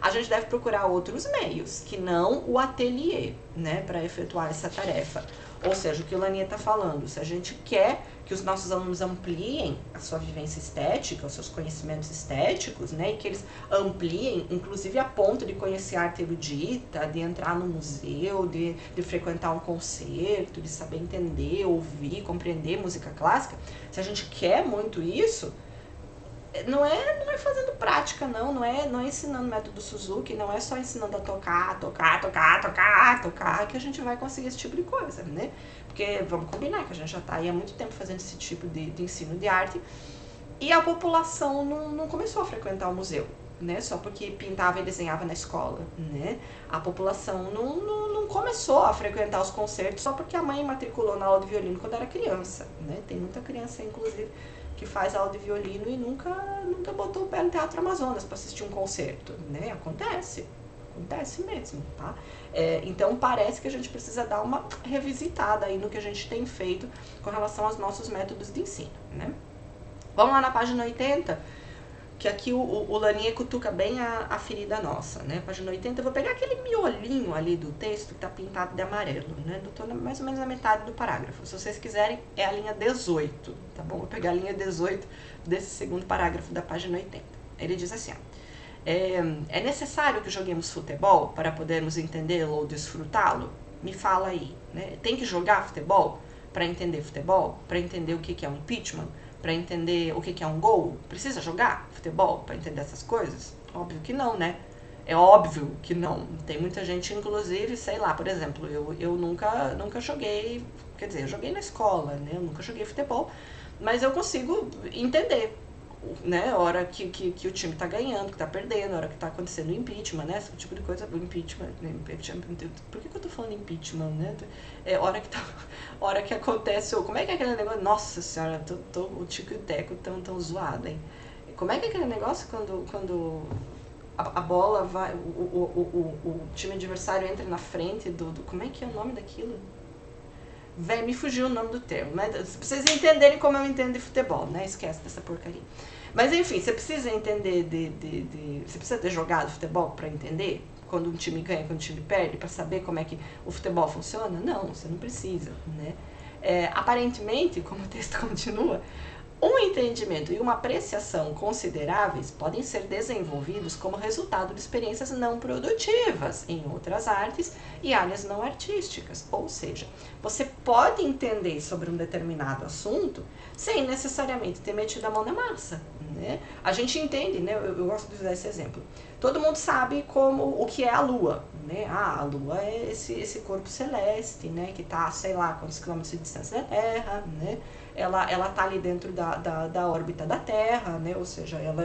a gente deve procurar outros meios, que não o ateliê, né, para efetuar essa tarefa. Ou seja, o que o Lania está falando, se a gente quer que os nossos alunos ampliem a sua vivência estética, os seus conhecimentos estéticos, né, e que eles ampliem, inclusive a ponto de conhecer arte erudita, de entrar no museu, de frequentar um concerto, de saber entender, ouvir, compreender música clássica, se a gente quer muito isso, não é fazendo prática, não é ensinando o método Suzuki, não é só ensinando a tocar, que a gente vai conseguir esse tipo de coisa, né? Porque vamos combinar que a gente já está aí há muito tempo fazendo esse tipo de ensino de arte e a população não começou a frequentar o museu, né? Só porque pintava e desenhava na escola, né? A população não começou a frequentar os concertos só porque a mãe matriculou na aula de violino quando era criança, né? Tem muita criança, inclusive, que faz aula de violino e nunca botou o pé no Teatro Amazonas para assistir um concerto, né? Acontece mesmo, tá? Então parece que a gente precisa dar uma revisitada aí no que a gente tem feito com relação aos nossos métodos de ensino, né? Vamos lá na página 80, que aqui o Lania cutuca bem a ferida nossa, né? Página 80, eu vou pegar aquele miolinho ali do texto que tá pintado de amarelo, né? Tô mais ou menos na metade do parágrafo. Se vocês quiserem, é a linha 18, tá bom? Vou pegar a linha 18 desse segundo parágrafo da página 80. Ele diz assim, ó, é necessário que joguemos futebol para podermos entendê-lo ou desfrutá-lo? Me fala aí, né? Tem que jogar futebol para entender futebol? Para entender o que é um impeachment? Para entender o que é um gol? Precisa jogar futebol para entender essas coisas? Óbvio que não, né? É óbvio que não. Tem muita gente, inclusive, sei lá, por exemplo, eu nunca joguei, quer dizer, eu joguei na escola, né? Eu nunca joguei futebol, mas eu consigo entender, né? A hora que o time tá ganhando, que tá perdendo, a hora que tá acontecendo o impeachment, né? Esse tipo de coisa, o impeachment, por que eu tô falando impeachment, né? Hora que acontece, como é que é aquele negócio? Nossa senhora, o Tico e o Teco tão zoado, hein? Como é que é aquele negócio quando a bola vai, o time adversário entra na frente como é que é o nome daquilo? Me fugiu o nome do termo, né? Pra vocês entenderem como eu entendo de futebol, né? Esquece dessa porcaria. Mas enfim, você precisa entender você precisa ter jogado futebol para entender quando um time ganha, quando um time perde, para saber como é que o futebol funciona? Não, você não precisa, né? Aparentemente, como o texto continua, um entendimento e uma apreciação consideráveis podem ser desenvolvidos como resultado de experiências não produtivas em outras artes e áreas não artísticas. Ou seja, você pode entender sobre um determinado assunto sem necessariamente ter metido a mão na massa, né? A gente entende, né? Eu gosto de usar esse exemplo. Todo mundo sabe o que é a Lua, né? A Lua é esse corpo celeste, né? Que está, sei lá, quantos quilômetros de distância da Terra, né? Ela tá ali dentro da órbita da Terra, né? Ou seja, ela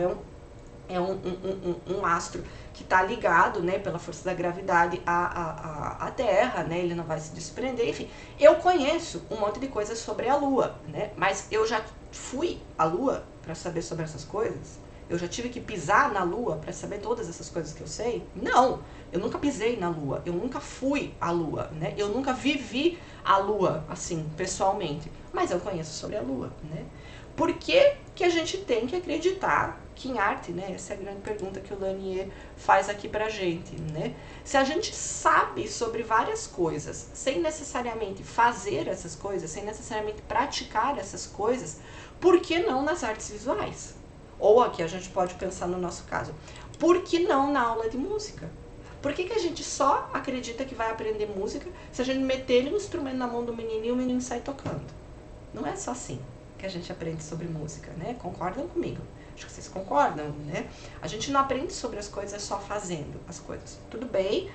é um astro que está ligado, né, pela força da gravidade à Terra, né? Ele não vai se desprender, enfim. Eu conheço um monte de coisas sobre a Lua, né? Mas eu já fui à Lua para saber sobre essas coisas? Eu já tive que pisar na Lua para saber todas essas coisas que eu sei? Não, eu nunca pisei na Lua, eu nunca fui à Lua, né? Eu nunca vivi a Lua, assim, pessoalmente, mas eu conheço sobre a Lua, né? Por que que a gente tem que acreditar que em arte, né? Essa é a grande pergunta que o Lanier faz aqui pra gente, né? Se a gente sabe sobre várias coisas, sem necessariamente fazer essas coisas, sem necessariamente praticar essas coisas, por que não nas artes visuais? Ou aqui a gente pode pensar no nosso caso, por que não na aula de música? Por que a gente só acredita que vai aprender música se a gente meter ele no instrumento na mão do menino e o menino sai tocando? Não é só assim que a gente aprende sobre música, né? Concordam comigo? Acho que vocês concordam, né? A gente não aprende sobre as coisas só fazendo as coisas. Tudo bem,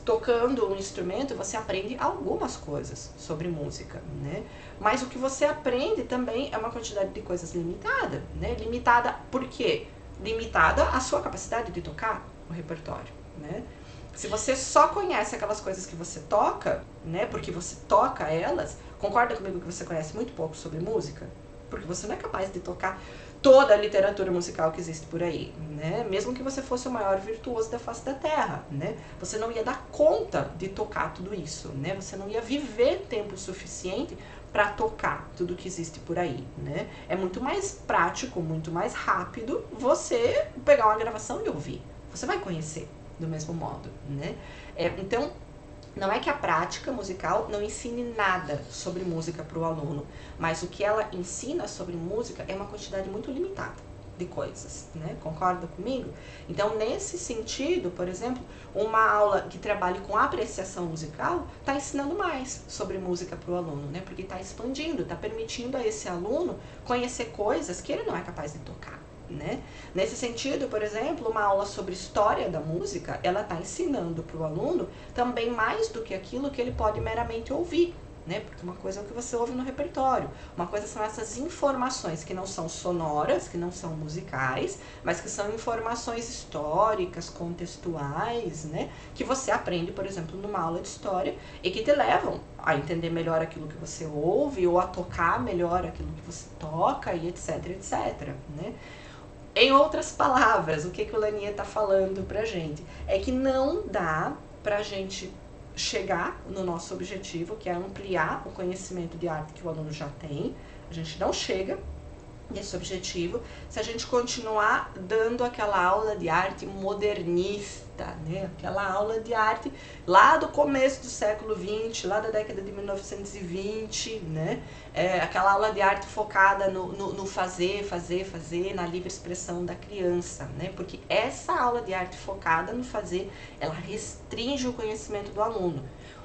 tocando um instrumento você aprende algumas coisas sobre música, né? Mas o que você aprende também é uma quantidade de coisas limitada, né? Limitada por quê? Limitada à sua capacidade de tocar o repertório, né? Se você só conhece aquelas coisas que você toca, né, porque você toca elas, concorda comigo que você conhece muito pouco sobre música? Porque você não é capaz de tocar toda a literatura musical que existe por aí, né? Mesmo que você fosse o maior virtuoso da face da Terra, né? Você não ia dar conta de tocar tudo isso, né? Você não ia viver tempo suficiente para tocar tudo que existe por aí, né? É muito mais prático, muito mais rápido você pegar uma gravação e ouvir. Você vai conhecer do mesmo modo, né? Então, não é que a prática musical não ensine nada sobre música para o aluno, mas o que ela ensina sobre música é uma quantidade muito limitada de coisas, né? Concorda comigo? Então, nesse sentido, por exemplo, uma aula que trabalhe com apreciação musical está ensinando mais sobre música para o aluno, né? Porque está expandindo, está permitindo a esse aluno conhecer coisas que ele não é capaz de tocar. Né? Nesse sentido, por exemplo, uma aula sobre história da música, ela está ensinando para o aluno também mais do que aquilo que ele pode meramente ouvir, né? Porque uma coisa é o que você ouve no repertório, uma coisa são essas informações que não são sonoras, que não são musicais, mas que são informações históricas, contextuais, né? Que você aprende, por exemplo, numa aula de história e que te levam a entender melhor aquilo que você ouve ou a tocar melhor aquilo que você toca e etc, etc, né? Em outras palavras, o que o Lanier está falando pra gente? É que não dá pra gente chegar no nosso objetivo, que é ampliar o conhecimento de arte que o aluno já tem. A gente não chega nesse objetivo se a gente continuar dando aquela aula de arte modernista, né? Aquela aula de arte lá do começo do século XX, lá da década de 1920, né? Aquela aula de arte focada no fazer, na livre expressão da criança, né? Porque essa aula de arte focada no fazer, ela restringe o conhecimento do aluno.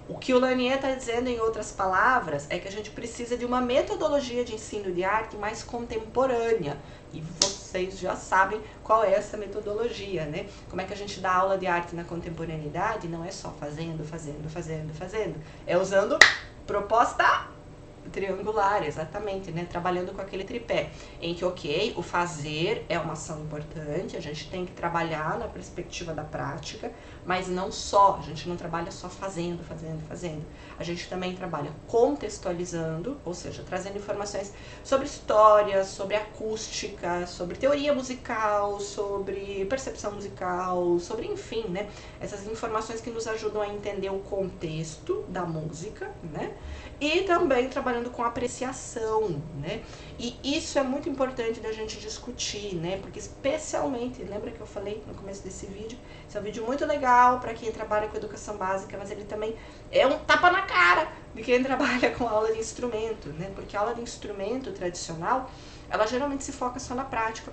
O que o Lanier está dizendo, em outras palavras, é que a gente precisa de uma metodologia de ensino de arte mais contemporânea. E vocês já sabem qual é essa metodologia, né? Como é que a gente dá aula de arte na contemporaneidade? Não é só fazendo. É usando proposta triangular, exatamente, né? Trabalhando com aquele tripé, em que, ok, o fazer é uma ação importante, a gente tem que trabalhar na perspectiva da prática, mas não só, a gente não trabalha só fazendo. A gente também trabalha contextualizando, ou seja, trazendo informações sobre história, sobre acústica, sobre teoria musical, sobre percepção musical, sobre, enfim, né? Essas informações que nos ajudam a entender o contexto da música, né? E também trabalhando com apreciação, né? E isso é muito importante da gente discutir, né? Porque especialmente, lembra que eu falei no começo desse vídeo? Esse é um vídeo muito legal para quem trabalha com educação básica, mas ele também é um tapa na cara de quem trabalha com aula de instrumento, né? Porque a aula de instrumento tradicional, ela geralmente se foca só na prática.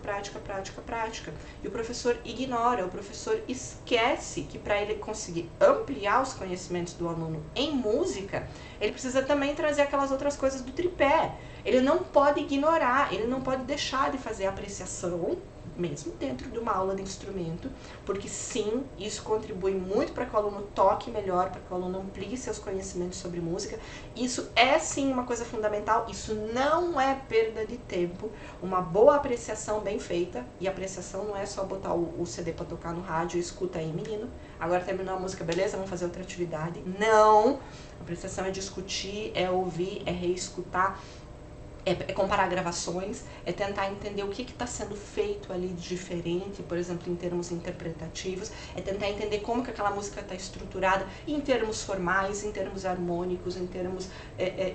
E o professor ignora, o professor esquece que para ele conseguir ampliar os conhecimentos do aluno em música, ele precisa também trazer aquelas outras coisas do tripé. Ele não pode ignorar, ele não pode deixar de fazer apreciação, mesmo dentro de uma aula de instrumento, porque sim, isso contribui muito para que o aluno toque melhor, para que o aluno amplie seus conhecimentos sobre música. Isso é sim uma coisa fundamental, isso não é perda de tempo. Uma boa apreciação bem feita, e apreciação não é só botar o CD para tocar no rádio e escuta aí, menino, agora terminou a música, beleza, vamos fazer outra atividade. Não! Apreciação é discutir, é ouvir, é reescutar, é comparar gravações, é tentar entender o que está sendo feito ali de diferente, por exemplo, em termos interpretativos, é tentar entender como que aquela música está estruturada em termos formais, em termos harmônicos, em termos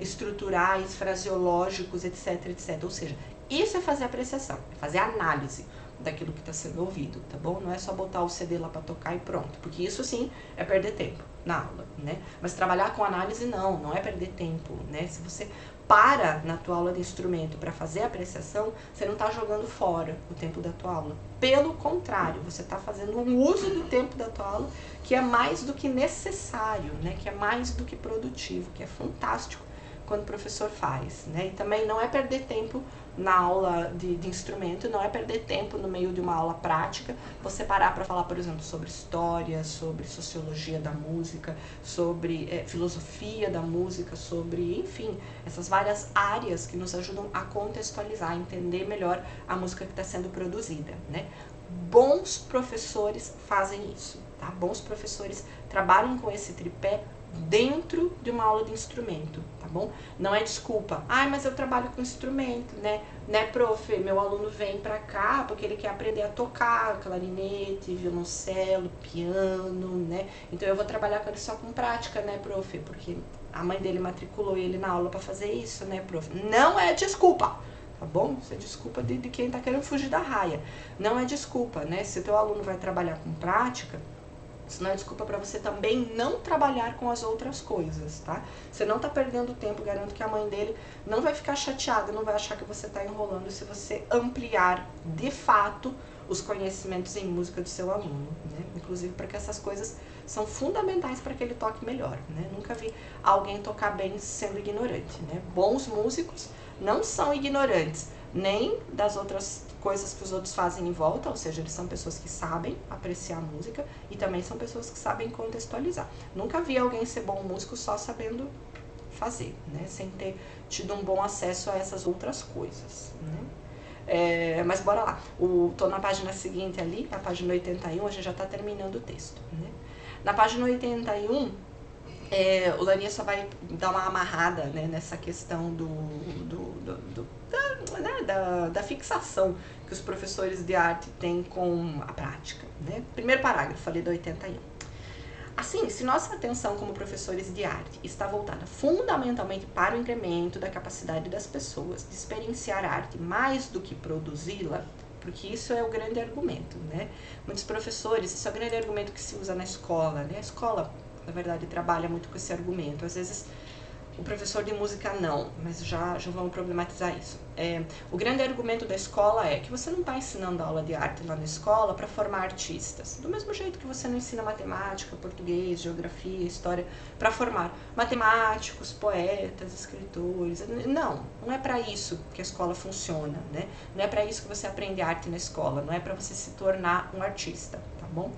estruturais, fraseológicos, etc, etc. Ou seja, isso é fazer apreciação, é fazer análise daquilo que está sendo ouvido, tá bom? Não é só botar o CD lá para tocar e pronto, porque isso sim é perder tempo na aula, né? Mas trabalhar com análise não é perder tempo, né? Se você para na tua aula de instrumento para fazer a apreciação, você não está jogando fora o tempo da tua aula. Pelo contrário, você está fazendo um uso do tempo da tua aula que é mais do que necessário, né? Que é mais do que produtivo, que é fantástico quando o professor faz, né? E também não é perder tempo na aula de instrumento, não é perder tempo no meio de uma aula prática, você parar para falar, por exemplo, sobre história, sobre sociologia da música, sobre filosofia da música, sobre, enfim, essas várias áreas que nos ajudam a contextualizar, a entender melhor a música que está sendo produzida, né? Bons professores fazem isso, tá? Bons professores trabalham com esse tripé dentro de uma aula de instrumento, tá bom? Não é desculpa, mas eu trabalho com instrumento, né, prof, meu aluno vem pra cá porque ele quer aprender a tocar clarinete, violoncelo, piano, né, então eu vou trabalhar com ele só com prática, né, prof, porque a mãe dele matriculou ele na aula pra fazer isso, né, prof. Não é desculpa, tá bom? Isso é desculpa de quem tá querendo fugir da raia, não é desculpa, né, se o teu aluno vai trabalhar com prática, isso não é desculpa para você também não trabalhar com as outras coisas, tá? Você não tá perdendo tempo, garanto que a mãe dele não vai ficar chateada, não vai achar que você tá enrolando se você ampliar, de fato, os conhecimentos em música do seu aluno, né? Inclusive porque essas coisas são fundamentais para que ele toque melhor, né? Nunca vi alguém tocar bem sendo ignorante, né? Bons músicos não são ignorantes, nem das outras coisas que os outros fazem em volta, ou seja, eles são pessoas que sabem apreciar a música e também são pessoas que sabem contextualizar. Nunca vi alguém ser bom músico só sabendo fazer, né? Sem ter tido um bom acesso a essas outras coisas, né? Mas bora lá, tô na página seguinte ali, a página 81, a gente já tá terminando o texto, né? Na página 81, o Lania só vai dar uma amarrada, né, nessa questão da fixação que os professores de arte têm com a prática, né? Primeiro parágrafo, falei da 81. Assim, se nossa atenção como professores de arte está voltada fundamentalmente para o incremento da capacidade das pessoas de experienciar a arte mais do que produzi-la, porque isso é o grande argumento, né? Muitos professores, isso é o grande argumento que se usa na escola, né? A escola, na verdade, trabalha muito com esse argumento. Às vezes o professor de música não, mas já vamos problematizar isso. O grande argumento da escola é que você não está ensinando aula de arte lá na escola para formar artistas. Do mesmo jeito que você não ensina matemática, português, geografia, história, para formar matemáticos, poetas, escritores. Não é para isso que a escola funciona, né? Não é para isso que você aprende arte na escola, não é para você se tornar um artista, tá bom?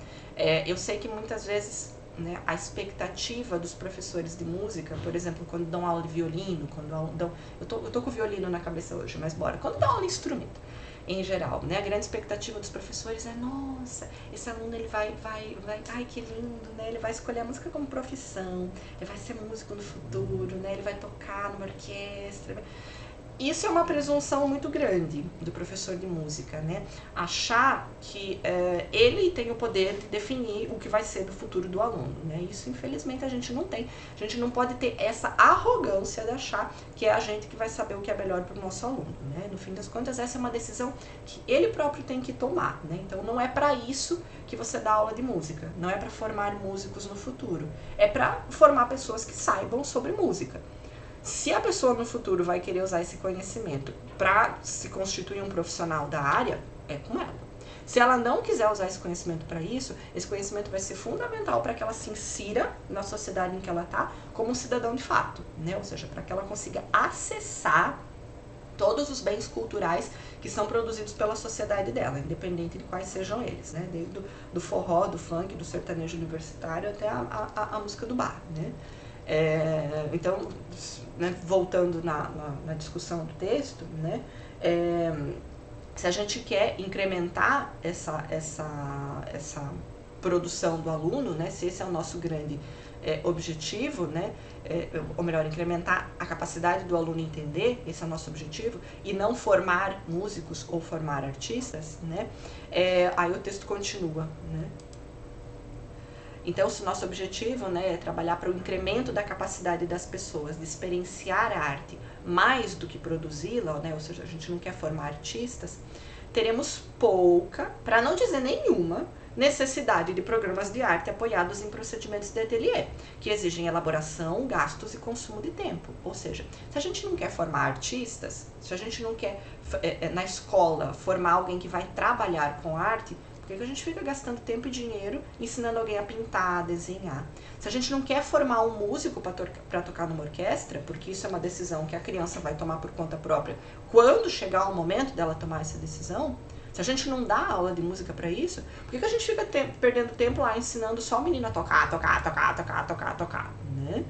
Eu sei que muitas vezes, né, a expectativa dos professores de música, por exemplo, quando dão aula de violino, eu tô com o violino na cabeça hoje, mas bora, quando dão aula de instrumento, em geral, né, a grande expectativa dos professores é, nossa, esse aluno ele vai, ai que lindo, né, ele vai escolher a música como profissão, ele vai ser músico no futuro, né, ele vai tocar numa orquestra. Isso é uma presunção muito grande do professor de música, né? Achar que ele tem o poder de definir o que vai ser do futuro do aluno, né? Isso, infelizmente, a gente não tem. A gente não pode ter essa arrogância de achar que é a gente que vai saber o que é melhor para o nosso aluno, né? No fim das contas, essa é uma decisão que ele próprio tem que tomar, né? Então, não é para isso que você dá aula de música. Não é para formar músicos no futuro. É para formar pessoas que saibam sobre música. Se a pessoa no futuro vai querer usar esse conhecimento para se constituir um profissional da área, é com ela. Se ela não quiser usar esse conhecimento para isso, esse conhecimento vai ser fundamental para que ela se insira na sociedade em que ela está como um cidadão de fato, né? Ou seja, para que ela consiga acessar todos os bens culturais que são produzidos pela sociedade dela, independente de quais sejam eles, né? Desde do forró, do funk, do sertanejo universitário até a música do bar, né? Então, né, voltando na discussão do texto, né, se a gente quer incrementar essa produção do aluno, né, se esse é o nosso grande objetivo, né, ou melhor, incrementar a capacidade do aluno entender, esse é o nosso objetivo, e não formar músicos ou formar artistas, né, aí o texto continua, né. Então, se o nosso objetivo, né, é trabalhar para o incremento da capacidade das pessoas de experienciar a arte mais do que produzi-la, né, ou seja, a gente não quer formar artistas, teremos pouca, para não dizer nenhuma, necessidade de programas de arte apoiados em procedimentos de ateliê, que exigem elaboração, gastos e consumo de tempo. Ou seja, se a gente não quer formar artistas, se a gente não quer, na escola, formar alguém que vai trabalhar com arte, por que a gente fica gastando tempo e dinheiro ensinando alguém a pintar, a desenhar? Se a gente não quer formar um músico para tocar numa orquestra, porque isso é uma decisão que a criança vai tomar por conta própria, quando chegar o momento dela tomar essa decisão, se a gente não dá aula de música para isso, por que a gente fica perdendo tempo lá ensinando só o menino a tocar, né?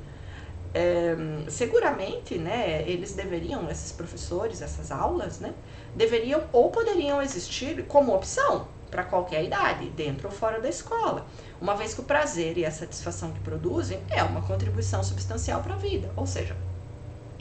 Seguramente, né, eles deveriam, esses professores, essas aulas, né, deveriam ou poderiam existir como opção para qualquer idade, dentro ou fora da escola, uma vez que o prazer e a satisfação que produzem é uma contribuição substancial para a vida, ou seja,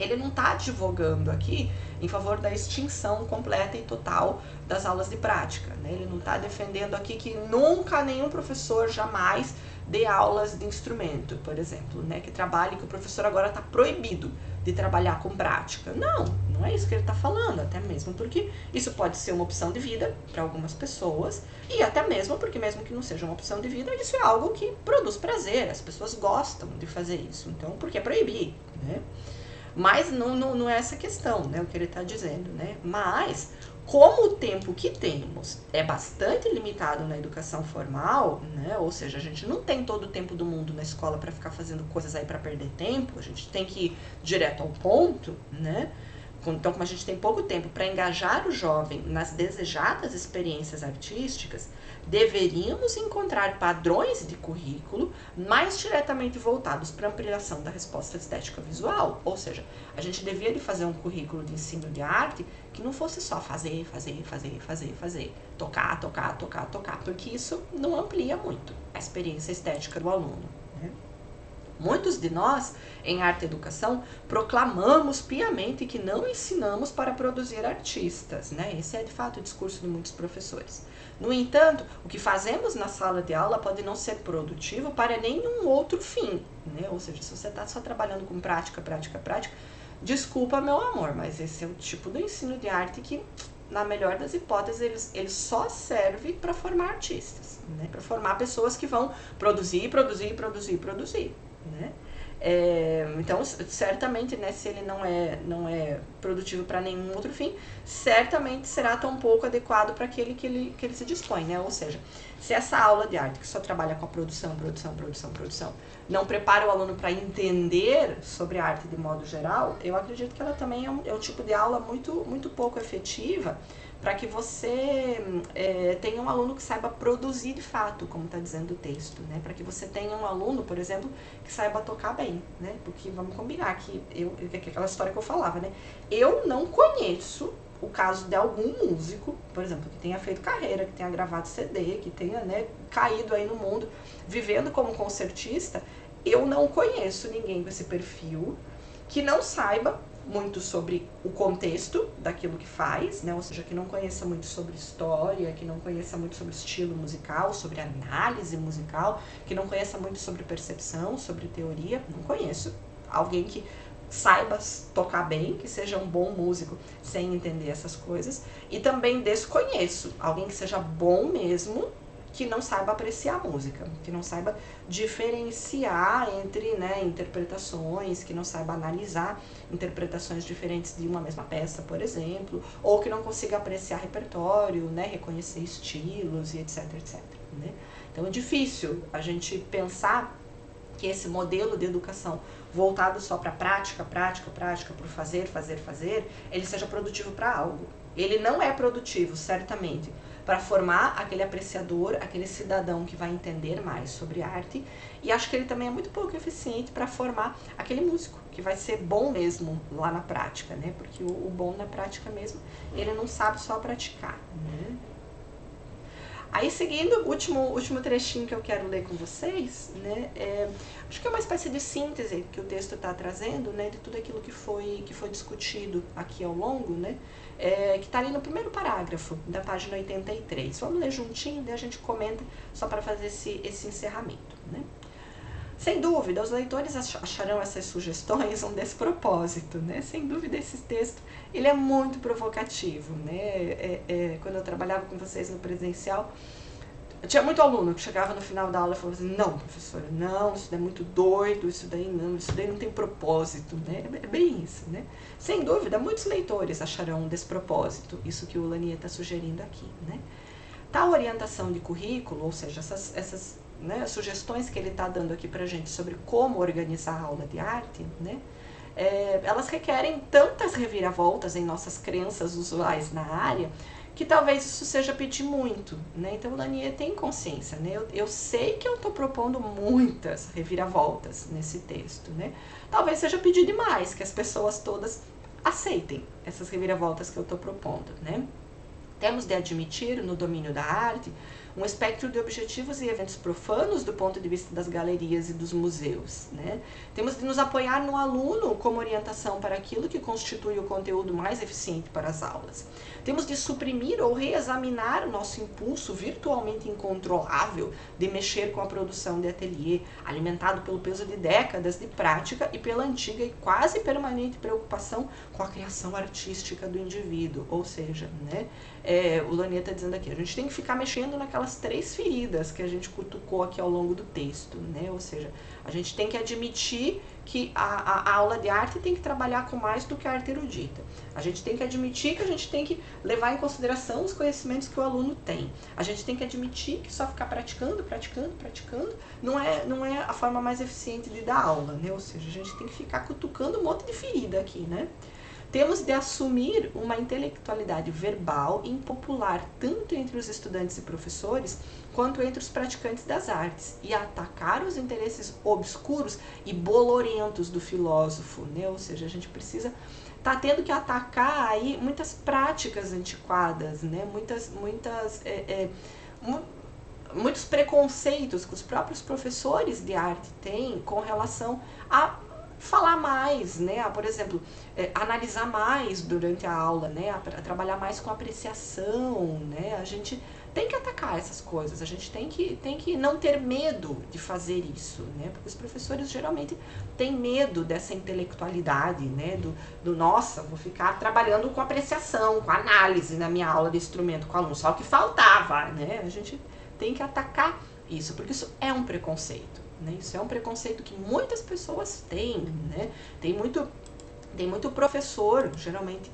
ele não está advogando aqui em favor da extinção completa e total das aulas de prática, né? Ele não está defendendo aqui que nunca nenhum professor jamais dê aulas de instrumento, por exemplo, né? Que trabalhe, que o professor agora está proibido de trabalhar com prática. Não, não é isso que ele está falando, até mesmo porque isso pode ser uma opção de vida para algumas pessoas e até mesmo porque mesmo que não seja uma opção de vida, isso é algo que produz prazer, as pessoas gostam de fazer isso, então por que proibir, né? Mas não é essa questão, né, o que ele está dizendo, né? Mas, como o tempo que temos é bastante limitado na educação formal, né? Ou seja, a gente não tem todo o tempo do mundo na escola para ficar fazendo coisas aí para perder tempo, a gente tem que ir direto ao ponto, né? Então, como a gente tem pouco tempo para engajar o jovem nas desejadas experiências artísticas, deveríamos encontrar padrões de currículo mais diretamente voltados para a ampliação da resposta estética visual. Ou seja, a gente devia de fazer um currículo de ensino de arte que não fosse só fazer, tocar, porque isso não amplia muito a experiência estética do aluno, né? Muitos de nós, em arte e educação, proclamamos piamente que não ensinamos para produzir artistas, né? Esse é, de fato, o discurso de muitos professores. No entanto, o que fazemos na sala de aula pode não ser produtivo para nenhum outro fim, né? Ou seja, se você está só trabalhando com prática, desculpa, meu amor, mas esse é o tipo do ensino de arte que, na melhor das hipóteses, ele só serve para formar artistas, né? Para formar pessoas que vão produzir, né? Então, certamente, né, se ele não é produtivo para nenhum outro fim, certamente será tão pouco adequado para aquele que ele se dispõe, né? Ou seja, se essa aula de arte que só trabalha com a produção, não prepara o aluno para entender sobre a arte de modo geral, eu acredito que ela também é um tipo de aula muito pouco efetiva para que você tenha um aluno que saiba produzir de fato, como está dizendo o texto, né? Para que você tenha um aluno, por exemplo, que saiba tocar bem, né? Porque vamos combinar que aquela história que eu falava, né? Eu não conheço o caso de algum músico, por exemplo, que tenha feito carreira, que tenha gravado CD, que tenha, né, caído aí no mundo, vivendo como concertista. Eu não conheço ninguém com esse perfil que não saiba muito sobre o contexto daquilo que faz, né? Ou seja, que não conheça muito sobre história, que não conheça muito sobre estilo musical, sobre análise musical, que não conheça muito sobre percepção, sobre teoria. Não conheço alguém que saiba tocar bem, que seja um bom músico sem entender essas coisas. E também desconheço alguém que seja bom mesmo, que não saiba apreciar a música, que não saiba diferenciar entre, né, interpretações, que não saiba analisar interpretações diferentes de uma mesma peça, por exemplo, ou que não consiga apreciar repertório, né, reconhecer estilos e etc, né? Então é difícil a gente pensar que esse modelo de educação voltado só para prática, por fazer, ele seja produtivo para algo. Ele não é produtivo, certamente, para formar aquele apreciador, aquele cidadão que vai entender mais sobre arte, e acho que ele também é muito pouco eficiente para formar aquele músico que vai ser bom mesmo lá na prática, né? Porque o bom na prática mesmo, ele não sabe só praticar, né? Aí, seguindo, o último trechinho que eu quero ler com vocês, né, acho que é uma espécie de síntese que o texto está trazendo, né, de tudo aquilo que foi discutido aqui ao longo, né, que está ali no primeiro parágrafo da página 83. Vamos ler juntinho, daí a gente comenta só para fazer esse encerramento, né. Sem dúvida, os leitores acharão essas sugestões um despropósito, né? Sem dúvida, esse texto ele é muito provocativo, né? Quando eu trabalhava com vocês no presencial, tinha muito aluno que chegava no final da aula e falava assim: não, professora, não, isso daí é muito doido, isso daí não tem propósito, né? É bem isso, né? Sem dúvida, muitos leitores acharão um despropósito, isso que o Lanier está sugerindo aqui, né? Tal orientação de currículo, ou seja, essas né, sugestões que ele está dando aqui para a gente sobre como organizar a aula de arte, né, elas requerem tantas reviravoltas em nossas crenças usuais na área, que talvez isso seja pedir muito, né? Então o Lanier tem consciência, né? Eu sei que eu estou propondo muitas reviravoltas nesse texto, né? Talvez seja pedir demais que as pessoas todas aceitem essas reviravoltas que eu estou propondo, né? Temos de admitir, no domínio da arte, um espectro de objetivos e eventos profanos do ponto de vista das galerias e dos museus, né? Temos de nos apoiar no aluno como orientação para aquilo que constitui o conteúdo mais eficiente para as aulas. Temos de suprimir ou reexaminar o nosso impulso virtualmente incontrolável de mexer com a produção de ateliê, alimentado pelo peso de décadas de prática e pela antiga e quase permanente preocupação com a criação artística do indivíduo. Ou seja, né, o Lanier está dizendo aqui, a gente tem que ficar mexendo naquelas 3 feridas que a gente cutucou aqui ao longo do texto, né? Ou seja, a gente tem que admitir que a aula de arte tem que trabalhar com mais do que a arte erudita. A gente tem que admitir que a gente tem que levar em consideração os conhecimentos que o aluno tem. A gente tem que admitir que só ficar praticando não é a forma mais eficiente de dar aula, né? Ou seja, a gente tem que ficar cutucando um monte de ferida aqui, né? Temos de assumir uma intelectualidade verbal impopular tanto entre os estudantes e professores quanto entre os praticantes das artes e atacar os interesses obscuros e bolorentos do filósofo, né? Ou seja, a gente precisa tá tendo que atacar aí muitas práticas antiquadas, né? Muitos preconceitos que os próprios professores de arte têm com relação a falar mais, né? Por exemplo, analisar mais durante a aula, né? A trabalhar mais com apreciação, né? A gente tem que atacar essas coisas, a gente tem que não ter medo de fazer isso, né? Porque os professores geralmente têm medo dessa intelectualidade, né? Nossa, vou ficar trabalhando com apreciação, com análise na minha aula de instrumento com o aluno, só o que faltava, né? A gente tem que atacar isso, porque isso é um preconceito. Isso é um preconceito que muitas pessoas têm, né? Tem muito professor, geralmente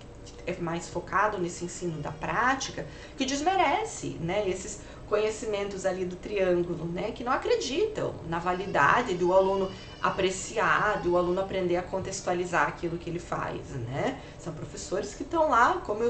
é mais focado nesse ensino da prática, que desmerece, né, esses conhecimentos ali do triângulo, né, que não acreditam na validade do aluno apreciar, do aluno aprender a contextualizar aquilo que ele faz, né? São professores que estão lá, como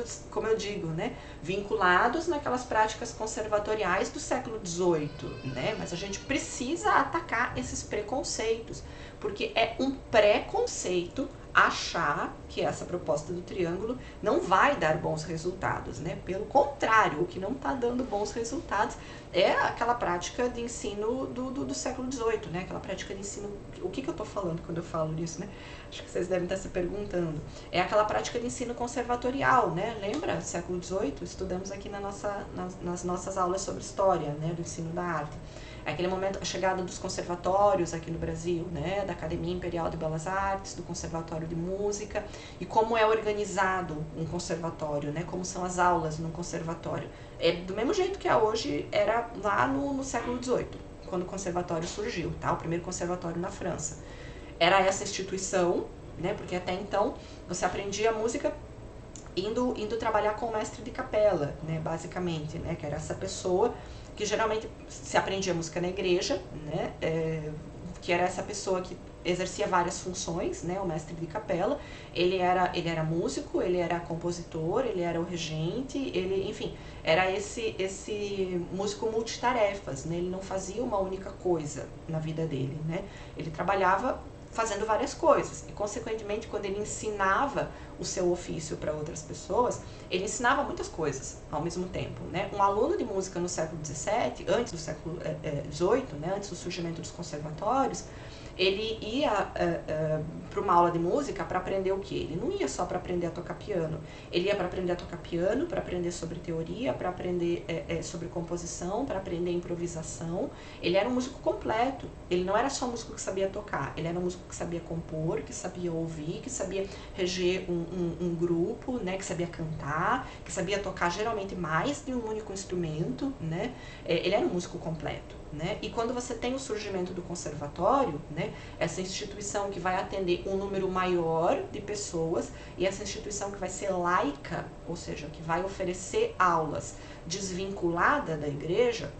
eu digo, né, vinculados naquelas práticas conservatoriais do século XVIII, né? Mas a gente precisa atacar esses preconceitos, porque é um preconceito achar que essa proposta do triângulo não vai dar bons resultados, né? Pelo contrário, o que não está dando bons resultados é aquela prática de ensino do século XVIII, né? Aquela prática de ensino... O que eu estou falando quando eu falo nisso, né? Acho que vocês devem estar se perguntando. É aquela prática de ensino conservatorial, né? Lembra? Século XVIII, estudamos aqui nas nossas aulas sobre história, né? Do ensino da arte. É aquele momento, a chegada dos conservatórios aqui no Brasil, né, da Academia Imperial de Belas Artes, do Conservatório de Música, e como é organizado um conservatório, né, como são as aulas num conservatório. É do mesmo jeito que é hoje, era lá no século XVIII, quando o conservatório surgiu, tá? O primeiro conservatório na França. Era essa instituição, né, porque até então você aprendia música indo trabalhar com o mestre de capela, né, basicamente, né, que era essa pessoa que geralmente se aprendia música na igreja, né, que era essa pessoa que exercia várias funções, né, o mestre de capela. Ele era músico, ele era compositor, ele era o regente, ele, enfim, era esse músico multitarefas, né, ele não fazia uma única coisa na vida dele, né, ele trabalhava fazendo várias coisas e, consequentemente, quando ele ensinava o seu ofício para outras pessoas, ele ensinava muitas coisas ao mesmo tempo, né? Um aluno de música no século XVII, antes do século XVIII, né, antes do surgimento dos conservatórios, ele ia para uma aula de música para aprender o quê? Ele não ia só para aprender a tocar piano, ele ia para aprender a tocar piano, para aprender sobre teoria, para aprender sobre composição, para aprender improvisação. Ele era um músico completo, ele não era só um músico que sabia tocar, ele era um músico que sabia compor, que sabia ouvir, que sabia reger um grupo, né, que sabia cantar, que sabia tocar geralmente mais de um único instrumento, né? Ele era um músico completo. Né? E quando você tem o surgimento do conservatório, né, essa instituição que vai atender um número maior de pessoas e essa instituição que vai ser laica, ou seja, que vai oferecer aulas desvinculada da igreja,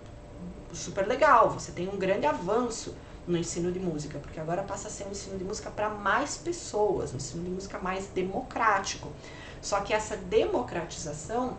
super legal, você tem um grande avanço no ensino de música, porque agora passa a ser um ensino de música para mais pessoas, um ensino de música mais democrático. Só que essa democratização,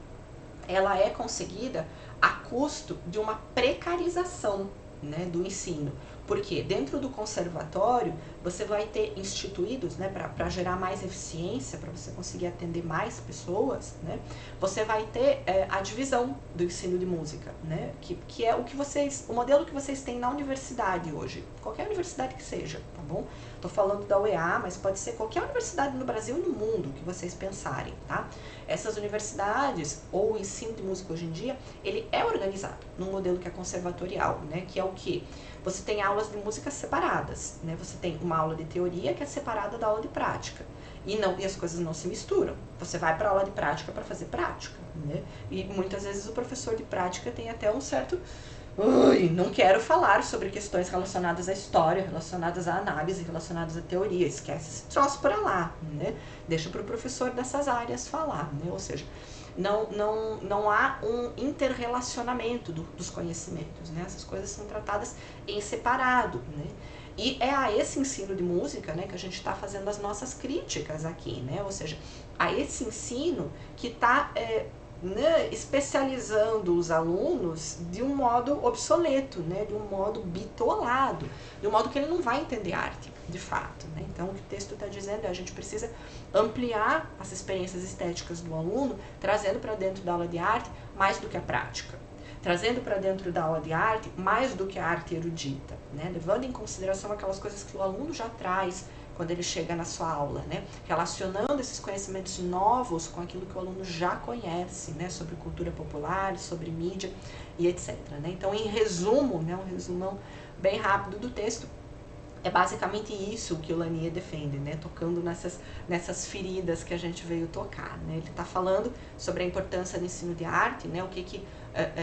ela é conseguida a custo de uma precarização né, do ensino. Porque dentro do conservatório você vai ter instituídos, né, para gerar mais eficiência, para você conseguir atender mais pessoas, né, você vai ter a divisão do ensino de música, né, que é o modelo que vocês têm na universidade hoje, qualquer universidade que seja, tá bom? Tô falando da UEA, mas pode ser qualquer universidade no Brasil e no mundo que vocês pensarem, tá? Essas universidades, ou o ensino de música hoje em dia, ele é organizado num modelo que é conservatorial, né, que é o quê? Você tem aulas de música separadas, né? Você tem uma aula de teoria que é separada da aula de prática. E as coisas não se misturam. Você vai para a aula de prática para fazer prática, né? E muitas vezes o professor de prática tem até um certo... não quero falar sobre questões relacionadas à história, relacionadas à análise, relacionadas à teoria. Esquece esse troço para lá, né? Deixa para o professor dessas áreas falar, né? Ou seja, não há um interrelacionamento dos conhecimentos, né? Essas coisas são tratadas em separado, né? E é a esse ensino de música, né, que a gente está fazendo as nossas críticas aqui, né? Ou seja, a esse ensino que está especializando os alunos de um modo obsoleto, né, de um modo bitolado, de um modo que ele não vai entender arte, de fato, né? Então, o que o texto está dizendo é a gente precisa ampliar as experiências estéticas do aluno, trazendo para dentro da aula de arte mais do que a prática, trazendo para dentro da aula de arte mais do que a arte erudita, né? Levando em consideração aquelas coisas que o aluno já traz quando ele chega na sua aula, né? Relacionando esses conhecimentos novos com aquilo que o aluno já conhece, né? Sobre cultura popular, sobre mídia e etc, né? Então, em resumo, né? Um resumão bem rápido do texto, é basicamente isso que o Lanier defende, né? Tocando nessas feridas que a gente veio tocar, né? Ele está falando sobre a importância do ensino de arte, né? O que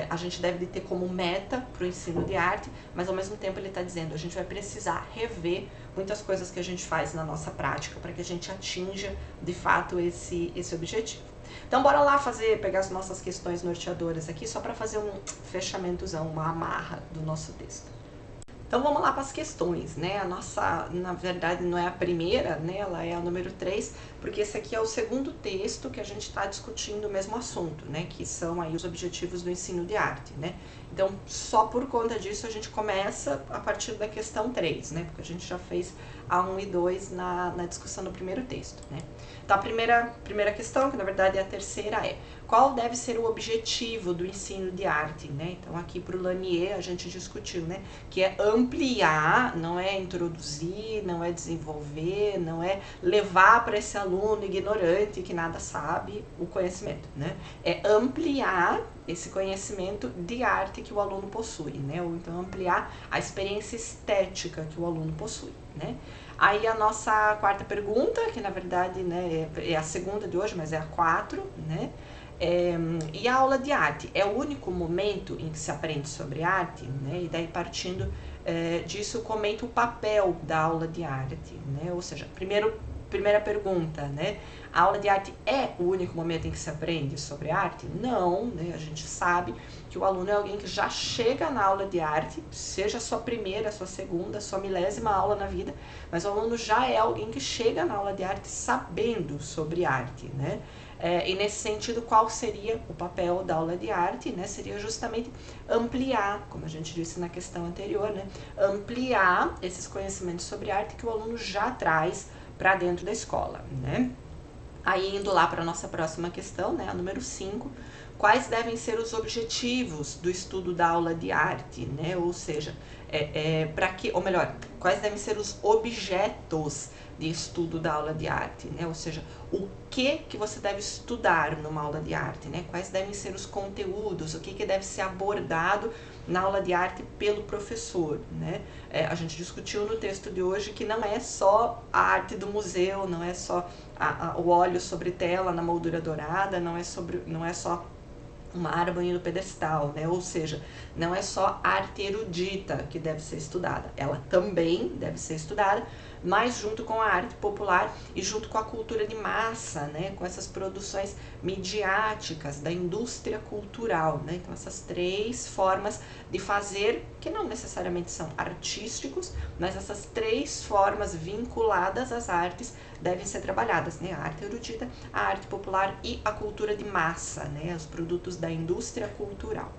a gente deve ter como meta para o ensino de arte, mas ao mesmo tempo ele está dizendo a gente vai precisar rever muitas coisas que a gente faz na nossa prática para que a gente atinja de fato esse objetivo. Então bora lá pegar as nossas questões norteadoras aqui só para fazer um fechamentozão, uma amarra do nosso texto. Então vamos lá para as questões, né? A nossa, na verdade, não é a primeira, né? Ela é a número 3, porque esse aqui é o segundo texto que a gente está discutindo o mesmo assunto, né? Que são aí os objetivos do ensino de arte, né? Então, só por conta disso a gente começa a partir da questão 3, né? Porque a gente já fez a 1 e 2 na discussão do primeiro texto, né? Então, a primeira questão, que na verdade é a terceira, é qual deve ser o objetivo do ensino de arte, né? Então, aqui para o Lanier a gente discutiu, né? Que é ampliar, não é introduzir, não é desenvolver, não é levar para esse aluno ignorante que nada sabe o conhecimento, né? É ampliar esse conhecimento de arte que o aluno possui, né? Ou então ampliar a experiência estética que o aluno possui, né? Aí a nossa quarta pergunta, que na verdade, né, é a segunda de hoje, mas é a 4, né? E a aula de arte é o único momento em que se aprende sobre arte, né? E daí partindo disso comenta o papel da aula de arte, né? Ou seja, primeira pergunta, né? A aula de arte é o único momento em que se aprende sobre arte? Não, né? A gente sabe que o aluno é alguém que já chega na aula de arte, seja a sua primeira, a sua segunda, a sua milésima aula na vida, mas o aluno já é alguém que chega na aula de arte sabendo sobre arte, né? E nesse sentido, qual seria o papel da aula de arte, né? Seria justamente ampliar, como a gente disse na questão anterior, né? Ampliar esses conhecimentos sobre arte que o aluno já traz para dentro da escola, né? Aí indo lá para a nossa próxima questão, né, a número 5, quais devem ser os objetivos do estudo da aula de arte, né? Ou seja, para que, ou melhor, quais devem ser os objetos de estudo da aula de arte, né? Ou seja, o que você deve estudar numa aula de arte, né? Quais devem ser os conteúdos, o que deve ser abordado na aula de arte pelo professor, né? A gente discutiu no texto de hoje que não é só a arte do museu, não é só o óleo sobre tela na moldura dourada, não é só uma árvore no pedestal, né? Ou seja, não é só a arte erudita que deve ser estudada, ela também deve ser estudada, mas junto com a arte popular e junto com a cultura de massa, né? Com essas produções midiáticas da indústria cultural, né? Então essas 3 formas de fazer, que não necessariamente são artísticos, mas essas 3 formas vinculadas às artes devem ser trabalhadas, né? A arte erudita, a arte popular e a cultura de massa, né? Os produtos da indústria cultural.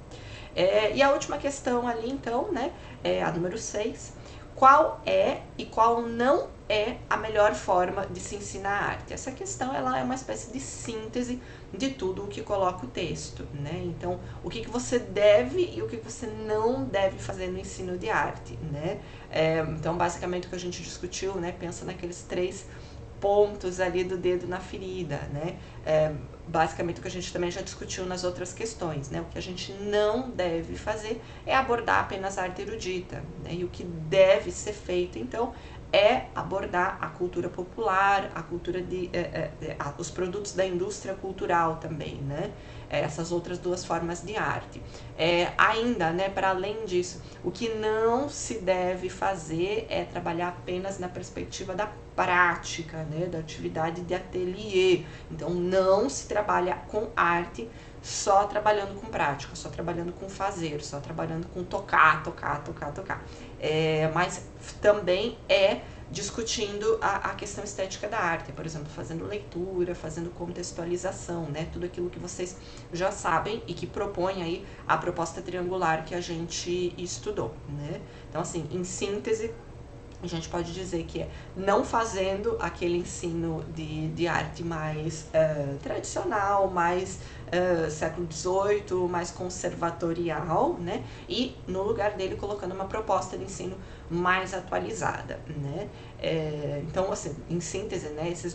E a última questão ali, então, né, é a número 6. Qual é e qual não é a melhor forma de se ensinar arte? Essa questão ela é uma espécie de síntese de tudo o que coloca o texto, né? Então, o que você deve e o que você não deve fazer no ensino de arte, né? Então, basicamente o que a gente discutiu, né? Pensa naqueles 3 pontos ali do dedo na ferida, né? Basicamente o que a gente também já discutiu nas outras questões, né? O que a gente não deve fazer é abordar apenas a arte erudita, né? E o que deve ser feito, então, é abordar a cultura popular, a cultura os produtos da indústria cultural também, né? Essas outras 2 formas de arte. Ainda, né, para além disso, o que não se deve fazer é trabalhar apenas na perspectiva da prática, né, da atividade de ateliê. Então, não se trabalha com arte só trabalhando com prática, só trabalhando com fazer, só trabalhando com tocar. Mas também discutindo a questão estética da arte, por exemplo, fazendo leitura, fazendo contextualização, né? Tudo aquilo que vocês já sabem e que propõe aí a proposta triangular que a gente estudou, né? Então, assim, em síntese, a gente pode dizer que é não fazendo aquele ensino de arte mais tradicional, mais século XVIII, mais conservatorial, né? E no lugar dele colocando uma proposta de ensino mais atualizada, né? Então, assim, em síntese, né, esses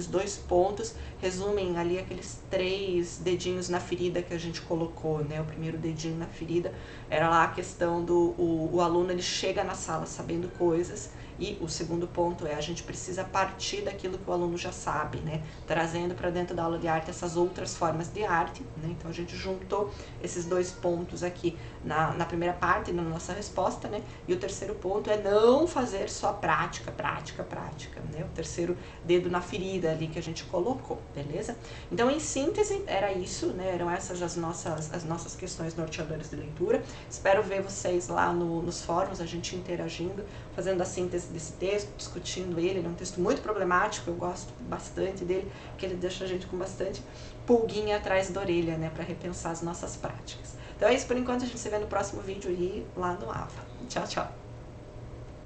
dois pontos resumem ali aqueles 3 dedinhos na ferida que a gente colocou, né? O primeiro dedinho na ferida era lá a questão do o aluno ele chega na sala sabendo coisas, e o segundo ponto a gente precisa partir daquilo que o aluno já sabe, né? Trazendo para dentro da aula de arte essas outras formas de arte, né? Então a gente juntou esses 2 pontos aqui na primeira parte, na nossa resposta, né? E o terceiro ponto é não fazer só prática, né? O terceiro dedo na ferida ali que a gente colocou, beleza? Então, em síntese, era isso, né? Eram essas as nossas questões norteadoras de leitura. Espero ver vocês lá nos fóruns, a gente interagindo, fazendo a síntese desse texto, discutindo ele. Ele é um texto muito problemático, eu gosto bastante dele, porque ele deixa a gente com bastante pulguinha atrás da orelha, né? Para repensar as nossas práticas. Então é isso por enquanto, a gente se vê no próximo vídeo e lá no AVA. Tchau, tchau!